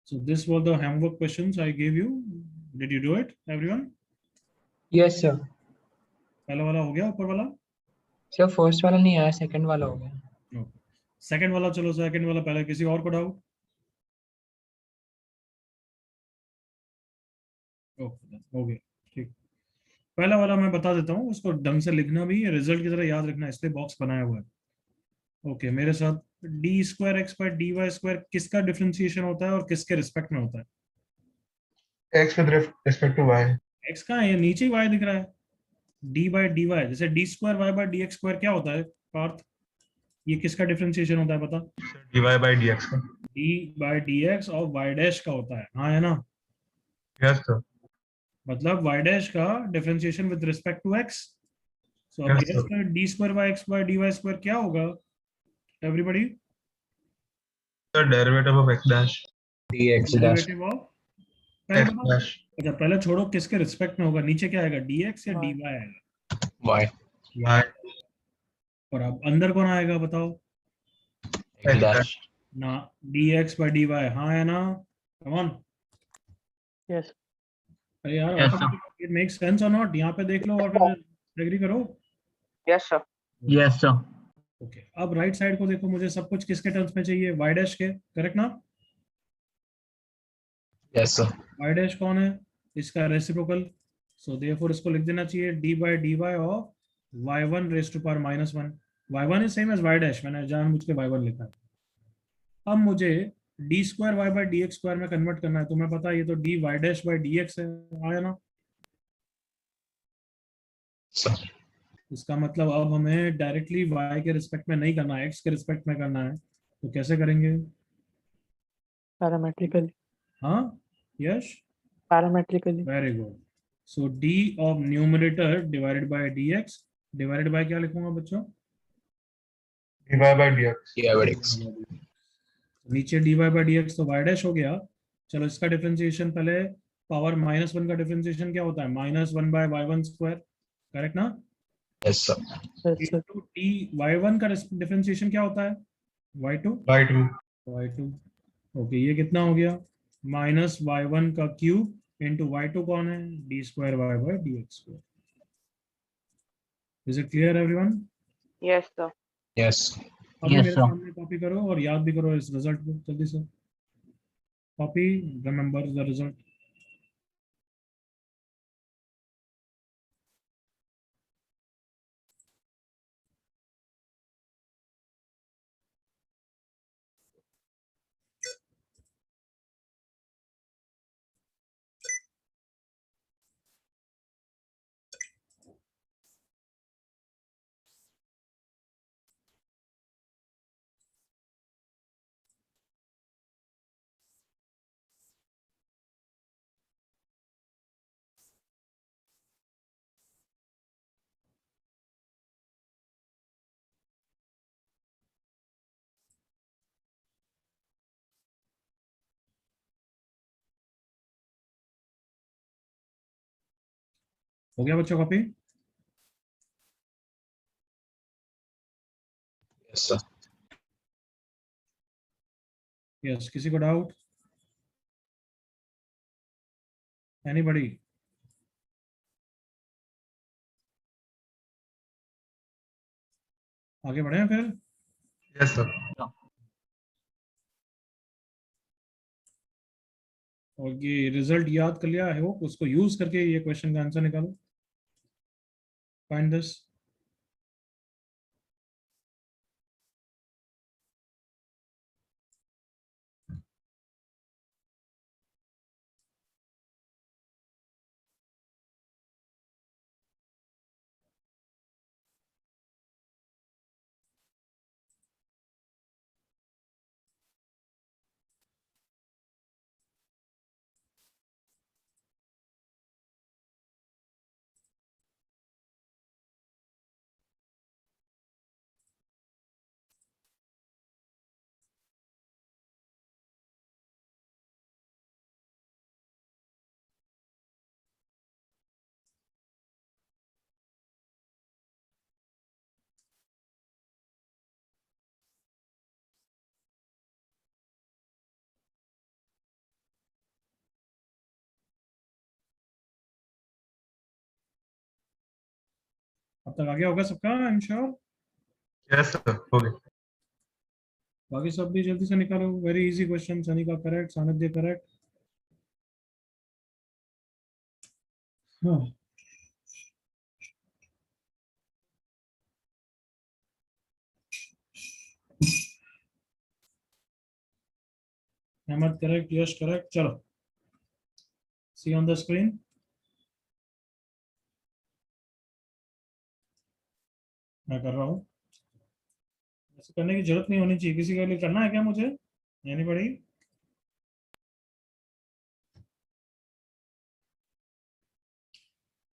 So this was the homework questions I gave you. Did you do it, everyone? Yes sir. पहला वाला हो गया, ऊपर वाला? सर फर्स्ट वाला नहीं आया, सेकंड वाला हो गया. सेकंड वाला, चलो सेकंड वाला पहले, किसी और को डाउट? ओके, हो गया, ठीक. पहला वाला मैं बता देता हूँ, उसको ढंग से लिखना भी, रिजल्ट की तरह याद रखना, इसलिए बॉक्स बनाया हुआ है. ओके, मेरे साथ. D square x by d y square किसका डिफरेंशिएशन होता है और किसके रिस्पेक्ट में होता है? x with respect to y. X कहाँ है? ये नीचे ही वाई दिख रहा है. डी बाय डी वाई, जैसे d square y by d x square क्या होता है पार्थ? ये किसका डिफरेंशिएशन होता है पता? dy by dx का. डी बाय डी एक्स और वाई डैश का होता है, हाँ है ना? Yes sir. मतलब वाई डैश का differentiation with respect to x. So अब Yes, गेस sir. कर, d square by x by d y square क्या होगा everybody? The derivative of x dash. dx dash. Derivative of, पहले X बताओ. dash. अच्छा, पहले छोड़ो, किसके रिस्पेक्ट में होगा? नीचे क्या आएगा, डी एक्स या डी वाई आएगा? y. y. और अब अंदर कौन आएगा बताओ? x dash. ना, d x by d y, हाँ है ना? Come on. Yes. अरे यार, Yes, sir. It makes sense और नॉट? यहाँ पे देख लो और फिर एग्री करो. Yes sir. Yes sir. Okay, अब राइट साइड को देखो, मुझे सब कुछ किसके टर्म्स में चाहिए? वाई डैश के, करेक्ट ना? Yes sir. वाई डैश कौन है? इसका रेसिप्रोकल. सो देयरफॉर इसको लिख देना चाहिए d by d y of y one raise to power minus one. Y one is same as y dash, मैंने जानबूझ के वाई वन लिखा है. अब मुझे d square y by d x square में कन्वर्ट करना है, तुम्हें पता है ये तो d y dash by d x है, आया ना? Sir. इसका मतलब अब हमें डायरेक्टली y के रिस्पेक्ट में नहीं करना है, x के रिस्पेक्ट में करना है. तो कैसे करेंगे? Parametrically. हाँ यश, Parametrically. Very good. So d of numerator divided by dx, divided by क्या लिखूंगा बच्चों? dy by dx. Yeah, but x. नीचे dy बाय dx तो y डैश हो गया. चलो इसका डिफरेंशिएशन पहले, पावर माइनस वन का डिफरेंशिएशन क्या होता है? Minus one by y one square, correct ना? Yes sir. Yes sir. Into t y one का डिफरेंशिएशन क्या होता है? Y two. by 2. Y two. Okay, ये कितना हो गया? माइनस वाई वन का क्यूब इंटू वाई टू कौन है? D square y by d x square. Is it clear everyone? Yes, sir. Yes. अब Yes, मेरे sir. सामने कॉपी करो और याद भी करो इस रिजल्ट को जल्दी से. Copy, remember the result. हो गया बच्चों कॉपी? Yes sir. यस, किसी को डाउट? एनीबॉडी? आगे बढ़े हैं फिर. Yes sir. और ये रिजल्ट याद कर लिया है वो, उसको यूज करके ये क्वेश्चन का आंसर निकालो. Find this. तक आ गया होगा सबका, I am sure. Yes sir, हो गया। बाकी सब भी जल्दी से निकालो, वेरी इजी क्वेश्चन। सनी का करेक्ट, सानिध्य करेक्ट। हाँ, अहमद करेक्ट, यश करेक्ट। चलो, सी ऑन द स्क्रीन। मैं कर रहा हूँ। ऐसे करने की जरूरत नहीं होनी चाहिए, किसी के लिए करना है क्या मुझे? एनीबॉडी?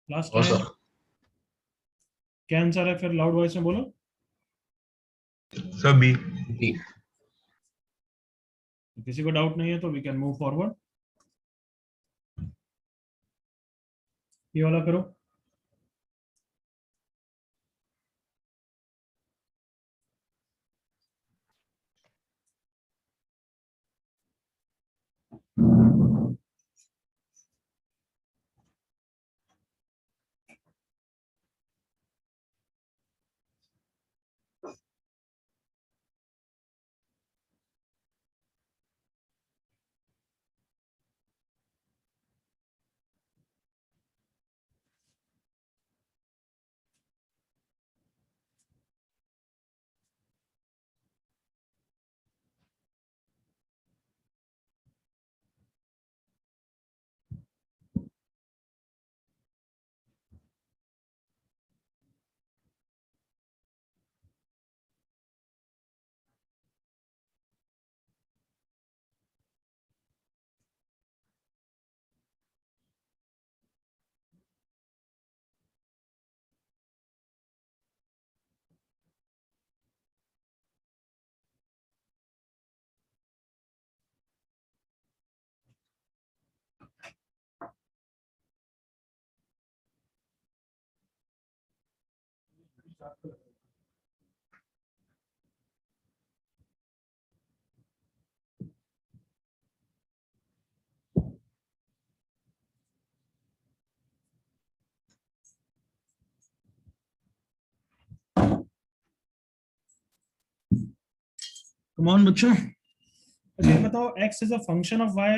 लास्ट हाँ टाइम सर। क्या आंसर है, फिर लाउड वॉइस में बोलो। Sir B. बी। किसी को डाउट नहीं है तो वी कैन मूव फॉरवर्ड। ये वाला करो। कम ऑन बच्चों, ये बताओ x is a function of y,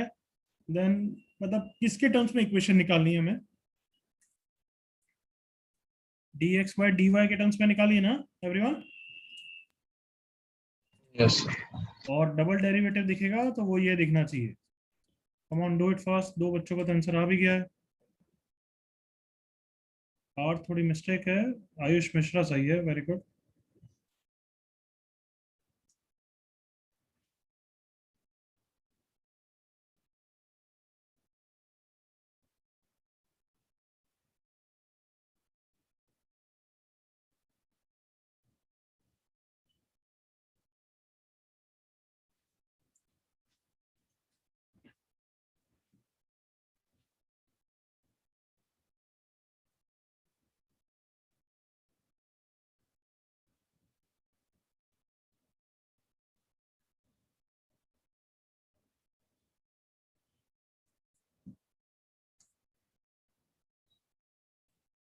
then मतलब किसके टर्म्स में इक्वेशन निकालनी है हमें? dx by dy के टर्म्स में निकालिए ना एवरीवन। Yes sir. और डबल डेरिवेटिव दिखेगा तो वो ये दिखना चाहिए। Come on do it fast, दो बच्चों का तो आंसर आ भी गया है। और थोड़ी मिस्टेक है, आयुष मिश्रा सही है, वेरी गुड।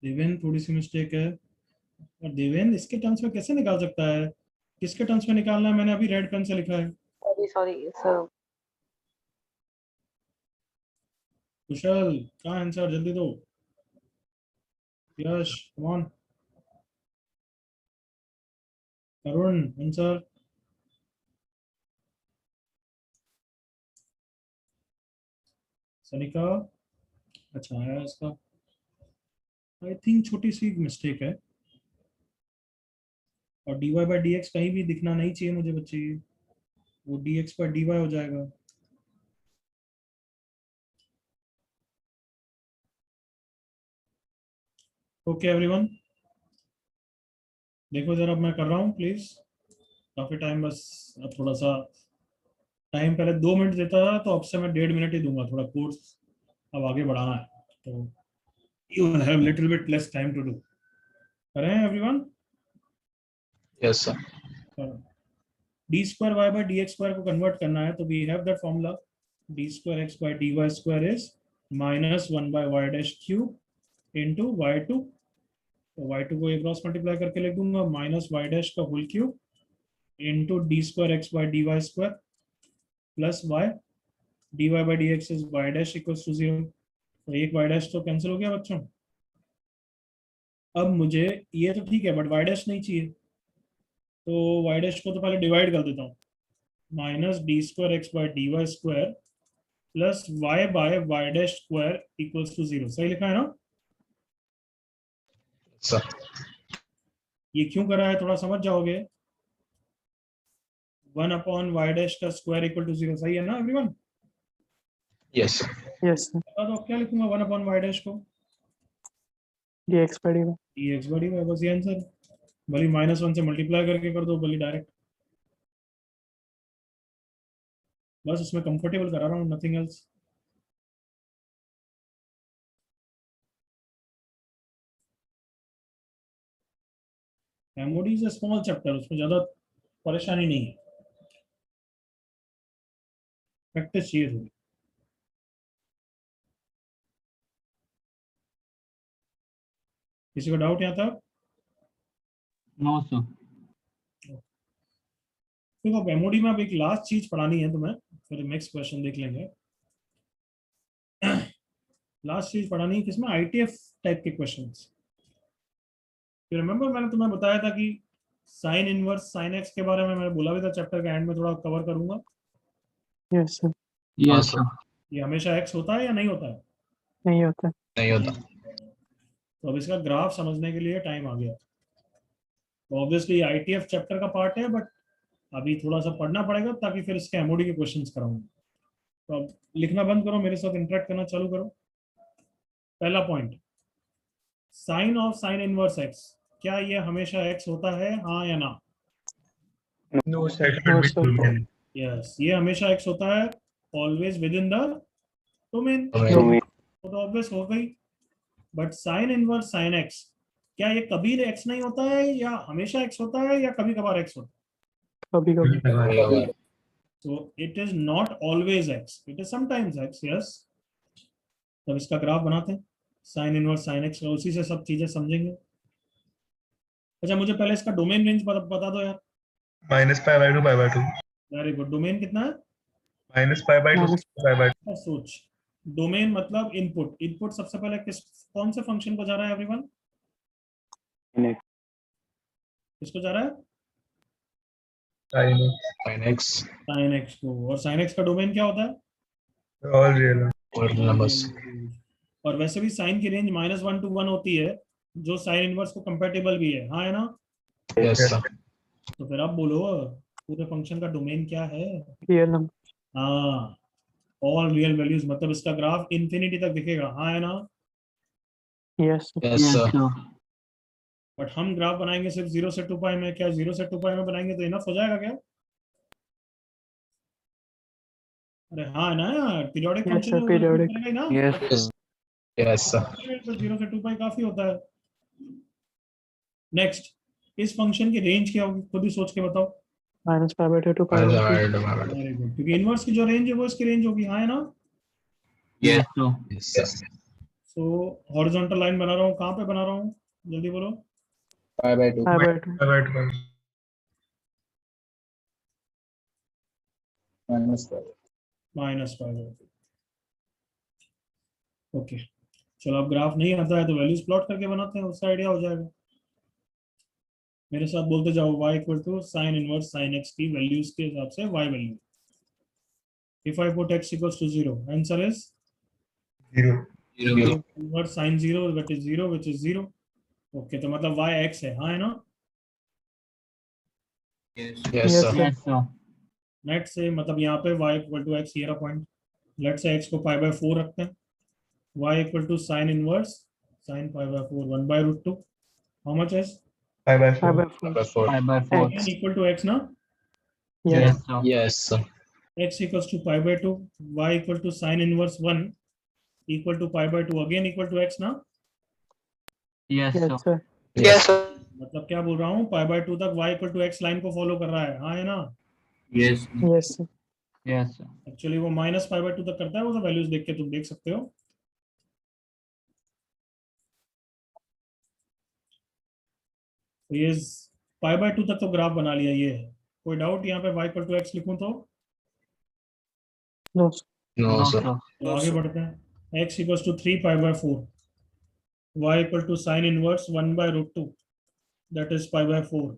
देवेन थोड़ी सी मिस्टेक है। और देवेन इसके टर्म्स में कैसे निकाल सकता है? किसके टर्म्स में निकालना है? मैंने अभी रेड पेन से लिखा है। Sorry sir. कुशल कहाँ आंसर, जल्दी दो। Yash come on. Karun answer. Sanika अच्छा आया इसका। आई थिंक छोटी सी मिस्टेक है। और dy बाई डी एक्स कहीं भी दिखना नहीं चाहिए मुझे बच्चे, वो dx पर dy हो जाएगा। ओके एवरीवन, देखो जरा, अब मैं कर रहा हूँ प्लीज। काफी टाइम, बस अब थोड़ा सा टाइम पहले 2 मिनट देता था, तो अब से मैं 1.5 मिनट ही दूंगा। थोड़ा कोर्स अब आगे बढ़ाना है, तो you will have little bit less time to do. करें everyone? Yes sir. D square y by d x square को कन्वर्ट करना है, तो we have that formula, d square x by d y square is -1 by y dash cube into y two तो y2 को cross multiply करके लिख दूंगा minus y dash का whole cube into d square x by d y square plus y d y by d x is y dash equals to 0। तो एक Y dash तो cancel हो गया बच्चों। अब मुझे ये तो ठीक है बट वाई डैश नहीं चाहिए, तो वाई डैश को तो पहले डिवाइड कर देता हूँ, minus d square x by d y square plus y by y dash square equals to 0। सही लिखा है ना? सर ये क्यों करा है थोड़ा समझ जाओगे। 1/y डैश का स्क्वायर इक्वल टू 0, सही है ना एवरीवन? यस यस सर, बता दो अब क्या लिखूंगा 1/y डैश को, dx by dy। dx बड़ी है, बस ये आंसर। भले -1 से मल्टीप्लाई करके कर दो, भले डायरेक्ट, बस उसमें कंफर्टेबल करा रहा हूँ, nothing else. MoD is a small chapter, उसमें ज्यादा परेशानी नहीं है, प्रैक्टिस चाहिए थोड़ी। किसी को डाउट यहाँ तक? No sir. देखो अब एमओडी में अब एक लास्ट चीज पढ़ानी है तुम्हें, फिर नेक्स्ट क्वेश्चन देख लेंगे। लास्ट चीज पढ़ानी है किसमें, आईटीएफ टाइप के क्वेश्चंस। रिमेंबर मैंने तुम्हें बताया था कि साइन इनवर्स साइन एक्स के बारे में मैंने बोला भी था, चैप्टर के एंड में थोड़ा कवर करूंगा। Yes sir, yes sir. ये हमेशा एक्स होता है या नहीं होता है? नहीं होता। नहीं होता। तो अब इसका ग्राफ समझने के लिए टाइम आ गया। तो ऑब्वियसली आईटीएफ चैप्टर का पार्ट है, बट अभी थोड़ा सा पढ़ना पड़ेगा ताकि फिर इसके एमओडी के क्वेश्चंस कराऊंगा। तो अब लिखना बंद करो, मेरे साथ इंटरेक्ट करना चालू करो। पहला point, sine of sine inverse x, क्या ये हमेशा एक्स होता है, हाँ या ना? No It sir, should no be sir. domain. Yes, ये हमेशा एक्स होता है, always within the domain. Domain. तो ऑब्वियस हो गई। But sine inverse sine x, क्या ये कभी एक्स नहीं होता है, या हमेशा एक्स होता है, या कभी कभार एक्स होता है? कभी कभी। So it is not always x, it is sometimes x, yes। तब इसका ग्राफ बनाते हैं, साइन इनवर्स साइन एक्स, उसी से सब चीजें समझेंगे। अच्छा मुझे पहले इसका डोमेन रेंज बता दो यार। -π/2 π/2 वेरी गुड। डोमेन कितना है? -π/2 Minus- π/2 सोच, डोमेन मतलब इनपुट। इनपुट सबसे पहले कौन से फंक्शन को जा रहा है एवरीवन? किसको जा रहा है? sin x साइन एक्स को। और साइन एक्स का डोमेन क्या होता है? all real numbers। और वैसे भी साइन की रेंज -1 to 1 होती है, जो साइन इनवर्स को कंपेटेबल भी है, हाँ है ना? Yes sir. तो फिर आप बोलो पूरे फंक्शन का डोमेन क्या है? Real number. हाँ, ऑल रियल वैल्यूज, मतलब इसका ग्राफ इंफिनिटी तक दिखेगा, हाँ है ना? Yes sir. Yes sir. But हम ग्राफ बनाएंगे सिर्फ 0 से 2 पाई में, क्या 0 से 2 पाई में बनाएंगे तो इनफ हो जाएगा क्या? अरे हाँ है ना यार, पीरियोडिक Yes, फंक्शन sir, में periodic. करेगा ही ना। Yes yes sir. तो 0 से 2 पाई काफी होता है। नेक्स्ट, इस फंक्शन की रेंज क्या होगी, खुद ही सोच के बताओ। -π/2 to π/2। वेरी गुड, क्योंकि इनवर्स की जो रेंज है वो इसकी रेंज होगी, हाँ है ना? Yes sir. सो हॉरिजॉन्टल लाइन बना रहा हूँ, कहाँ पे बना रहा हूँ, जल्दी बोलो। π/2 π/2। -π/2। -π/2। ओके, चलो अब ग्राफ नहीं आता है तो वैल्यूज प्लॉट करके बनाते हैं, उसका आइडिया हो जाएगा। मेरे साथ बोलते जाओ, y equal to sine inverse sine x की वैल्यूज के हिसाब से y value. If I put x equals to 0, answer is 0 inverse sine 0 that is 0 which is 0। Okay, तो मतलब y x है, हाँ है ना? Yes sir. Yes sir. Net से मतलब यहाँ पे y इक्वल टू x, ये रहा पॉइंट। लेट से x को π/4 रखते हैं, y equal to sine inverse sine π/4 1/√2, how much is π/4 π/4। π/4। Equal to x ना? Yes, yes sir. Yes sir. x equals to π/2, y equal to sin inverse 1 equal to π/2 again equal to x ना? Yes yes, sir. sir। Yes मतलब क्या बोल रहा हूँ, π/2 तक y equal to x line को follow कर रहा है, हाँ है ना? Yes Yes, sir। Yes sir. Actually वो -π/2 तक करता है, वो तो वैल्यूज देख के तुम देख सकते हो। तो ये पाई बाय 2 तक तो ग्राफ बना लिया ये है। कोई डाउट यहाँ पे y इक्वल टू एक्स लिखूं तो? No No, No, sir. sir. तो आगे बढ़ते हैं। x equal to 3 pi by 4, y equal to sine inverse 1 by root 2, that is pi by 4,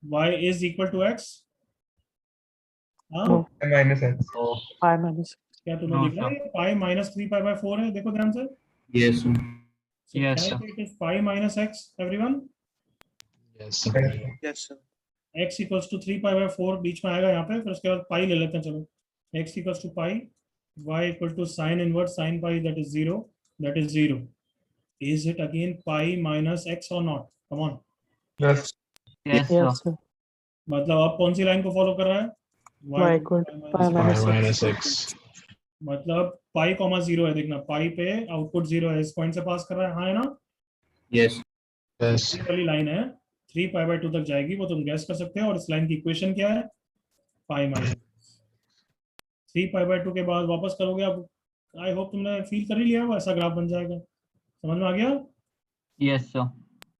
y is equal to x। हाँ, no Minus x. Oh, pi minus क्या तुम्हें No, दिख रहा है? sir. Pi minus 3 pi by 4 है, देखो ध्यान से। Yes, sir. So Yes, क्या sir. है? It is pi minus x, everyone. Yes, sir. Yes sir x equals to 3 pi by 4 बीच में आएगा यहाँ पे, फिर उसके बाद पाई ले लेते हैं। चलो, x equals to pi, y equal to sine inverse sine pi, that is 0, that is 0। Is it again pi minus x और not? Come on. Yes. Yes, sir. Yes sir मतलब आप कौन सी लाइन को फॉलो कर रहा है? y y equal pi पाई minus Pi minus minus x x. मतलब पाई comma 0 है, देखना पाई पे आउटपुट 0 है, इस पॉइंट से पास कर रहा है, हाँ है ना? Yes. Yes. ये वाली लाइन है, 3 पाई बाय 2 तक जाएगी, वो तुम गैस कर सकते हो। और इस लाइन की इक्वेशन क्या है? पाई माइनस 3 पाई बाय 2 के बाद वापस करोगे अब, आई होप तुमने फील कर ही लिया हो, ऐसा ग्राफ बन जाएगा। समझ में आ गया? Yes, sir.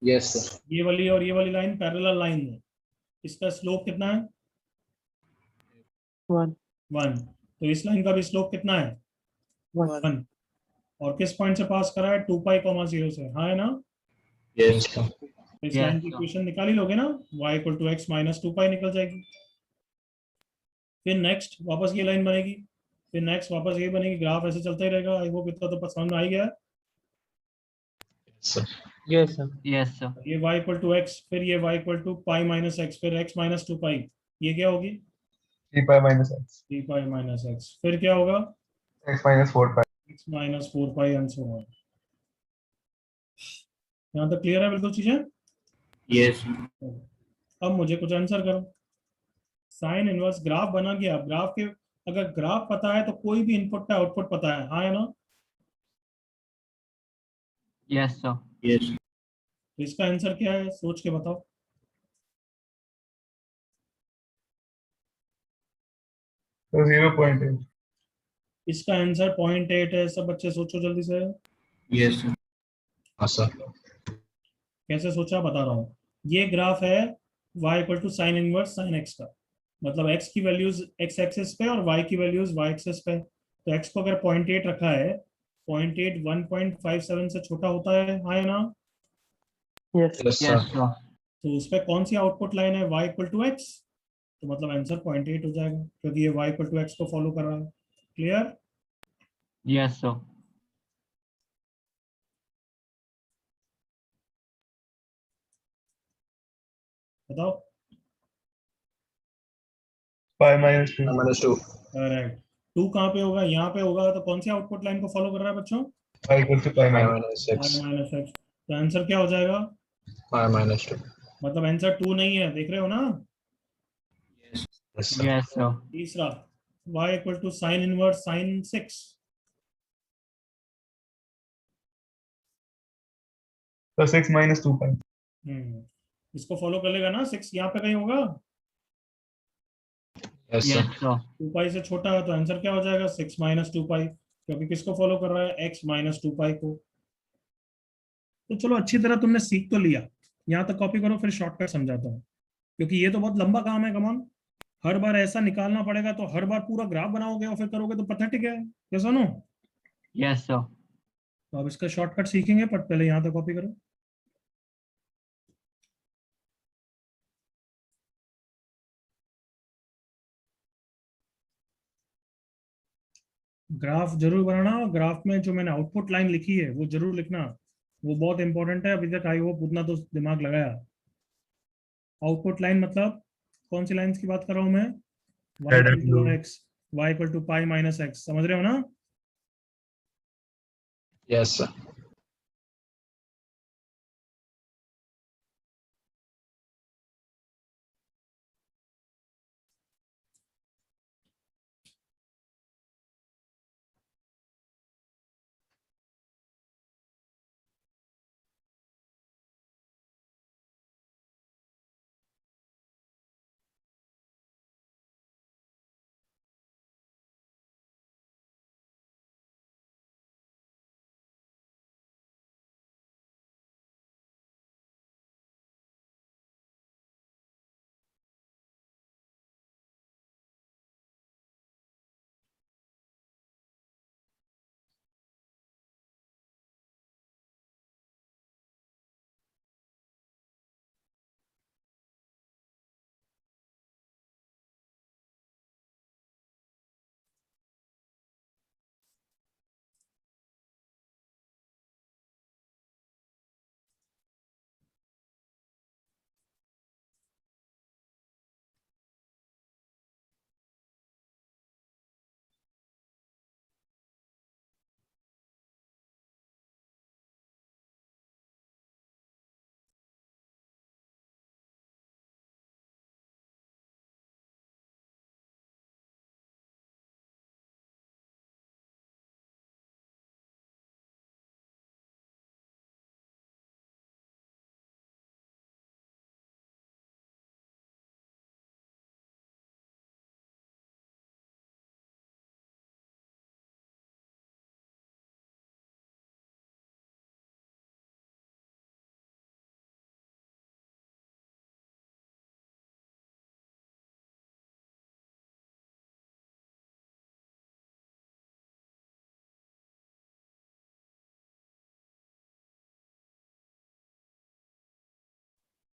Yes, sir. ये वाली और ये वाली लाइन पैरेलल लाइन है, इसका स्लोप कितना है? 1 1। तो इस लाइन का भी स्लोप कितना है? 1 1। और किस पॉइंट से पास करा है? 2 पाई कॉमा 0 से, हाँ है ना? Yes, sir. तो इस लाइन Yes, की sir. इक्वेशन निकाल ही लोगे ना, y equal to x minus 2 pi निकल जाएगी। फिर नेक्स्ट वापस ये लाइन बनेगी, फिर नेक्स्ट वापस ये बनेगी, ग्राफ ऐसे चलता ही रहेगा। आई होप इतना तो समझ में आ ही गया है। Yes, sir. Yes sir Yes, sir. ये y इक्वल टू एक्स, फिर ये y equal to pi minus x, फिर x माइनस 2 पाई, ये क्या होगी? 3 pi minus x. 3 pi minus x, फिर क्या होगा? X minus 4 pi. x minus 4 pi and so on. यहाँ तक क्लियर है बिल्कुल चीजें? Yes. अब मुझे कुछ आंसर करो। साइन इनवर्स ग्राफ बना गया, ग्राफ के अगर ग्राफ पता है तो कोई भी इनपुट का आउटपुट पता है, हाँ है ना? Yes, sir. Yes. तो इसका आंसर क्या है, सोच के बताओ। So 0.8. इसका आंसर 0.8 है। सब बच्चे सोचो जल्दी से। Yes, sir. Sir. कैसे सोचा बता रहा हूँ। ये ग्राफ है y equal to sine inverse sine x का, मतलब x की वैल्यूज x एक्सिस पे और y की वैल्यूज y एक्सिस पे। तो x को अगर 0.8 रखा है, 0.8 1.57 से छोटा होता है, हाँ है ना? Yes Yes, sir. Yes, sir. तो उस पर कौन सी आउटपुट लाइन है? y equal to x. तो मतलब आंसर 0.8 हो जाएगा, क्योंकि ये y इक्वल टू एक्स को फॉलो कर रहा है। क्लियर? Yes, sir. बताओ। Pi minus 2. Pi minus 2. Correct. 2 कहाँ पे होगा? यहाँ पे होगा। तो कौन सी आउटपुट लाइन को फॉलो कर रहा है बच्चों? Pi equals to pi minus y x. Minus x. तो आंसर क्या हो जाएगा? Pi minus 2. मतलब आंसर 2 नहीं है, देख रहे हो ना? Yes. Yes, sir. Yes, sir. तीसरा, y equal to sine inverse sine 6। So 6 minus 2 pi. इसको फॉलो कर लेगा ना? 6 यहाँ पे कहीं होगा। Yes, sir. Yes, sir. 2 पाई से छोटा है, तो आंसर क्या हो जाएगा? 6 माइनस 2 पाई, क्योंकि किसको फॉलो कर रहा है? x माइनस 2 पाई को। तो चलो, अच्छी तरह तुमने सीख तो लिया। यहाँ तक कॉपी करो, फिर शॉर्टकट समझाता हूँ, क्योंकि ये तो बहुत लंबा काम है। कमान, हर बार ऐसा निकालना पड़ेगा, तो हर बार पूरा ग्राफ बनाओगे और फिर करोगे तो पैथेटिक है। कैसा नो? Yes, sir. तो अब इसका शॉर्टकट सीखेंगे, पर पहले यहाँ तक कॉपी करो। ग्राफ जरूर बनाना, और ग्राफ में जो मैंने आउटपुट लाइन लिखी है वो जरूर लिखना, वो बहुत इंपॉर्टेंट है। अभी तक आई होप उतना तो दिमाग लगाया। आउटपुट लाइन मतलब कौन सी लाइन की बात कर रहा हूँ मैं? y Red equal and to blue. X, y equal to pi minus x, समझ रहे हो ना? Yes, sir.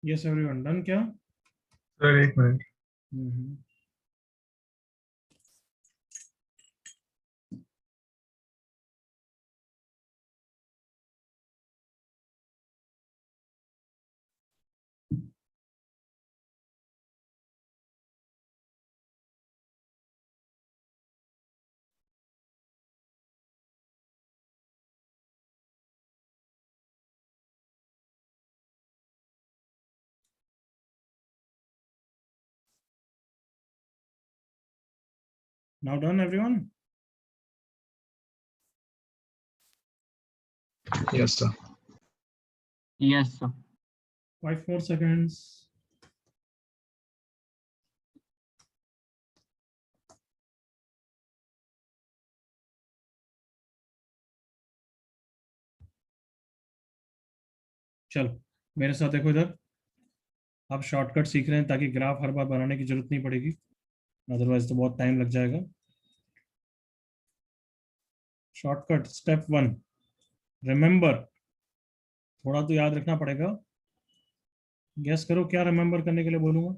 Yes everyone, done क्या? सर एक minute. Hmm. Now done everyone? Yes, sir. Yes, sir. 5 more seconds. चलो मेरे साथ देखो इधर, आप शॉर्टकट सीख रहे हैं ताकि ग्राफ हर बार बनाने की जरूरत नहीं पड़ेगी, अदरवाइज तो बहुत टाइम लग जाएगा। शॉर्टकट स्टेप 1, रिमेंबर, थोड़ा तो याद रखना पड़ेगा। गेस करो क्या रिमेंबर करने के लिए बोलूंगा?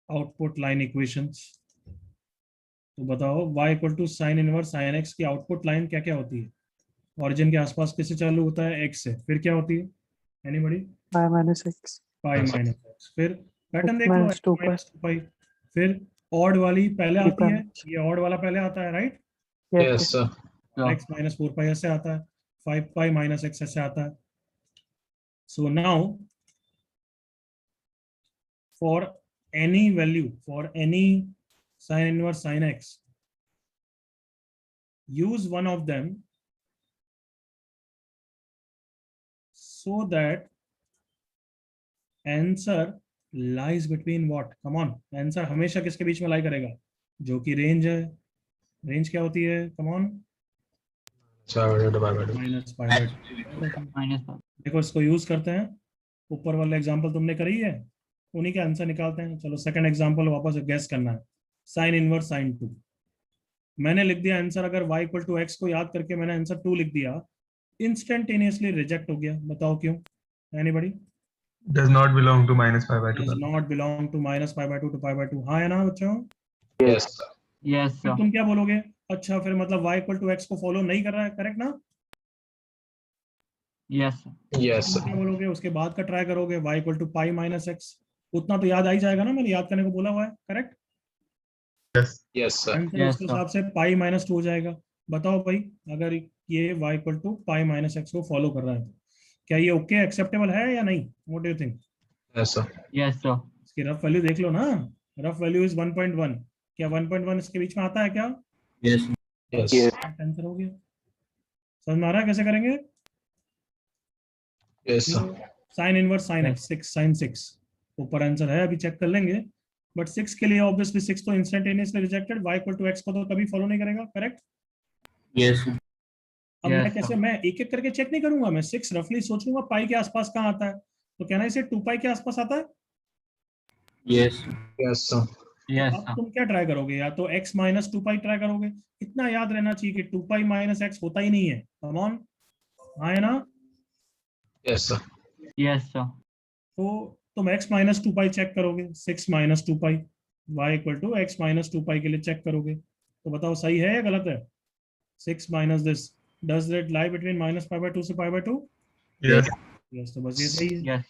Output line equations. तो बताओ y equal to sine inverse sine x की आउटपुट लाइन क्या क्या होती है? ऑरिजिन के आसपास किससे चालू होता है? x से, फिर क्या होती है? एनीबॉडी? पाई माइनस एक्स पाई माइनस एक्स। फिर पैटर्न देख लो, minus x to minus 2 pi. फिर ऑड वाली पहले थ्री आती पाई है, ये ऑड वाला पहले आता है, right? Yes, sir. Sir. x minus 4 पाई ऐसे आता है, 5 पाई माइनस x ऐसे आता है। So now for any value, for any sin inverse sin x, use one of them so that answer lies between what? Come on, answer हमेशा किसके बीच में लाई करेगा? जो कि रेंज है। रेंज क्या होती है? Come on, minus pi by 2। Minus 5. देखो इसको यूज करते हैं, ऊपर वाला एग्जांपल तुमने करी है, उन्हीं के आंसर निकालते हैं। चलो सेकंड एग्जांपल वापस गैस करना है, साइन इनवर्स साइन 2। मैंने लिख दिया आंसर, अगर y इक्वल टू एक्स को याद करके मैंने आंसर 2 लिख दिया, इंस्टेंटेनियसली रिजेक्ट हो गया। बताओ क्यों? Anybody? Does not belong to minus pi by 2. Does not belong to minus pi by 2 to pi by 2। हाँ है ना बच्चों? Yes, sir. Yes, फिर sir. तुम क्या बोलोगे? अच्छा फिर मतलब y इक्वल टू एक्स को फॉलो नहीं कर रहा है, करेक्ट ना? Yes, sir. Yes, तुम sir. क्या बोलोगे? उसके बाद का ट्राई करोगे, y equal to pi minus x. उतना तो याद आ ही जाएगा ना, मैंने याद करने को बोला हुआ है, correct? Yes. Yes, sir. Answer Yes, उसके sir. हिसाब से पाई माइनस 2 हो जाएगा। बताओ भाई, अगर ये y equal to pi minus x को फॉलो कर रहा है, क्या ये ओके एक्सेप्टेबल है या नहीं? What do you think? Yes, sir. Yes, sir. इसकी रफ वैल्यू देख लो ना, रफ वैल्यू इज 1.1। क्या 1.1 इसके बीच में आता है क्या? Yes. Yes. आंसर हो गया। समझ में आ रहा है कैसे करेंगे? Yes, sir. Sine inverse sine x 6 sine 6, ऊपर आंसर है, अभी चेक कर लेंगे। बट 6 के लिए ऑब्वियसली 6 तो instantaneously rejected, y equal to x को तो कभी फॉलो नहीं करेगा, करेक्ट? Yes, sir. अब Yes, मैं कैसे, sir. मैं एक एक करके चेक नहीं करूंगा, मैं 6 रफली सोचूंगा पाई के आसपास कहाँ आता है, तो कहना इसे 2 पाई के आसपास आता है। Yes, sir. Yes, sir. Yes, अब sir. तुम क्या ट्राई करोगे? या तो x माइनस 2 पाई ट्राई करोगे। इतना याद रहना चाहिए कि 2 पाई माइनस एक्स होता ही नहीं है। कम ऑन, हाँ है ना? Yes, sir. Yes, sir. तो तुम x माइनस 2 पाई चेक करोगे, 6 माइनस 2 pi, y equal to x minus 2 pi के लिए चेक करोगे, तो बताओ सही है या गलत है? 6 minus this, does that lie between minus pi by 2 से पाई बाय 2? Yes. यस, तो बस ये सही है। Yes.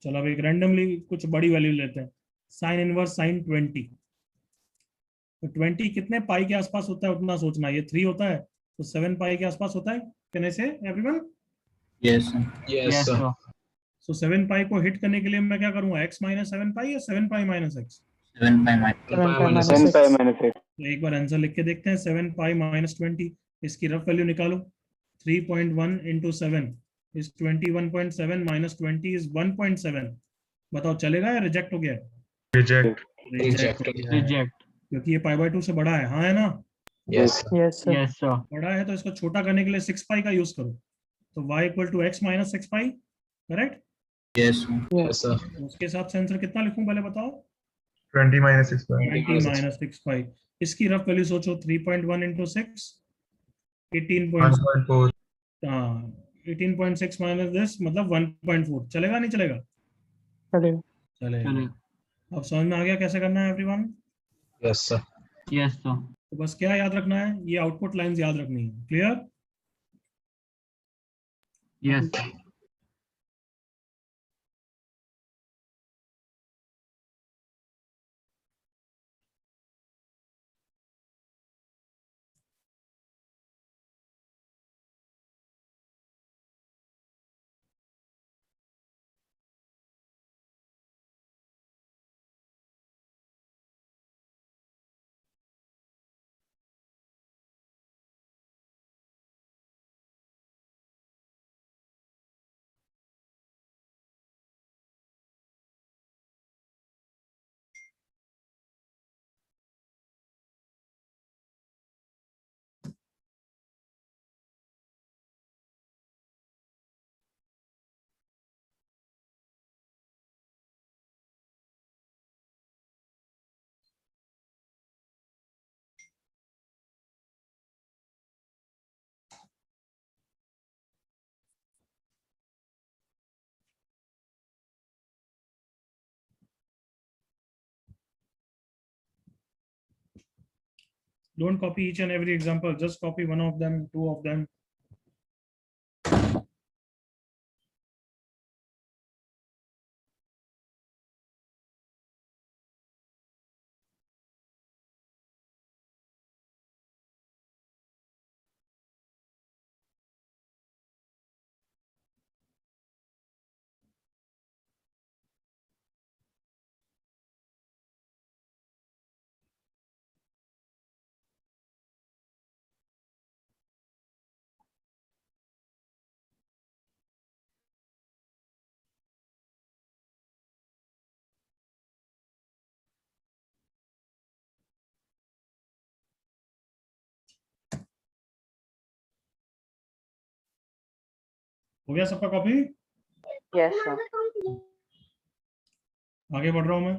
चलो अब एक रैंडमली कुछ बड़ी वैल्यू लेते हैं, साइन इनवर्स साइन 20। तो 20 कितने पाई के आसपास होता है उतना सोचना, ये 3 होता है तो 7 पाई के आसपास होता है। कहने से everyone? Yes, sir. Yes, Yes, sir. sir. सो 7 पाई को हिट करने के लिए मैं क्या करूंगा? x माइनस 7 पाई या 7 पाई minus x? 7 pi minus. 7 Pi पाई minus माइनस x. एक्स तो एक बार आंसर लिख के देखते हैं, 7 पाई माइनस 20, इसकी रफ वैल्यू निकालो। 3.1 इंटू 7 इज 21.7 माइनस 20 इज 1.7। बताओ चलेगा या रिजेक्ट हो गया? Reject. रिजेक्ट हो गया है, Reject. क्योंकि ये पाई बाय 2 से बड़ा है। हाँ है ना? Yes, sir. Yes sir Yes, sir. बड़ा है तो इसको छोटा करने के लिए 6 पाई का यूज करो, तो y equal to x minus 6 pi, correct? Yes, sir. Yes, sir. उसके हिसाब से आंसर कितना लिखूं पहले बताओ? 20 minus 6 pi. 20 माइनस 6 पाई। इसकी रफ वैल्यू सोचो, 3.1 इंटू 6 18. 1.4. हाँ, 18.6 माइनस दिस मतलब 1.4 चलेगा नहीं चलेगा? चलेगा। चलेगा। अब समझ में आ गया कैसे करना है everyone? Yes, sir. Yes, sir. तो बस क्या याद रखना है, ये आउटपुट लाइंस याद रखनी है। Clear? Yes, sir. Don't copy each and every example, just copy one of them, two of them. हो गया सबका कॉपी? Yes, sir. आगे बढ़ रहा हूं मैं।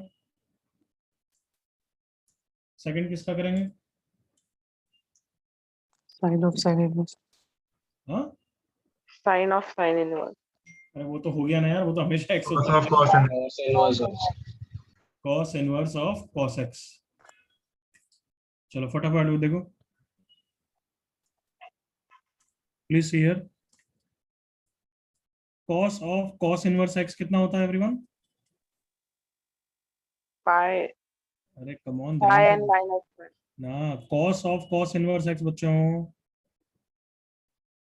सेकंड किसका करेंगे? Sine of sine inverse. हाँ, Sine of sine inverse. अरे वो तो हो गया ना यार, वो तो हमेशा एक्स Cos होता of है। cos and cos inverse of cos x। चलो फटाफट वो देखो, please see here. cos of cos inverse x कितना होता है एवरीवन? Pi, अरे कम ऑन, pi ध्यान and से minus 1. ना। cos of cos inverse x बच्चों,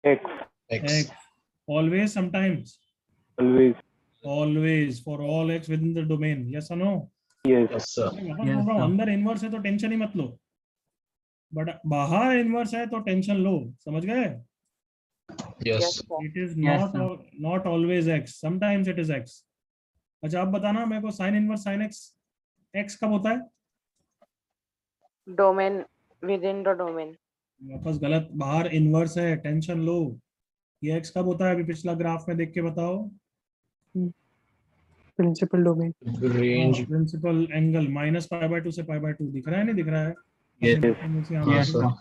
X. always, sometimes, Always. always, for all x within the domain, yes or no? Yes. Yes, sir. अरे वापस Yes, बोल रहा हूँ, sir. अंदर इनवर्स है तो टेंशन ही मत लो, बट बाहर इनवर्स है तो टेंशन लो। समझ गए? Yes. Yes, sir. It is Yes, sir. Not always x, sometimes it is x। अच्छा आप बताना मेरे को, sign inverse sine x, x कब होता है? Domain within the domain. वापस गलत, बाहर इनवर्स है, टेंशन लो। ये x कब होता है? अभी पिछला ग्राफ में देख के बताओ। Principal domain. Range. Principal angle minus π/2 से π/2 दिख रहा है नहीं दिख रहा है? Yes. अपने बच्चों में से यहाँ Yes, पे sir.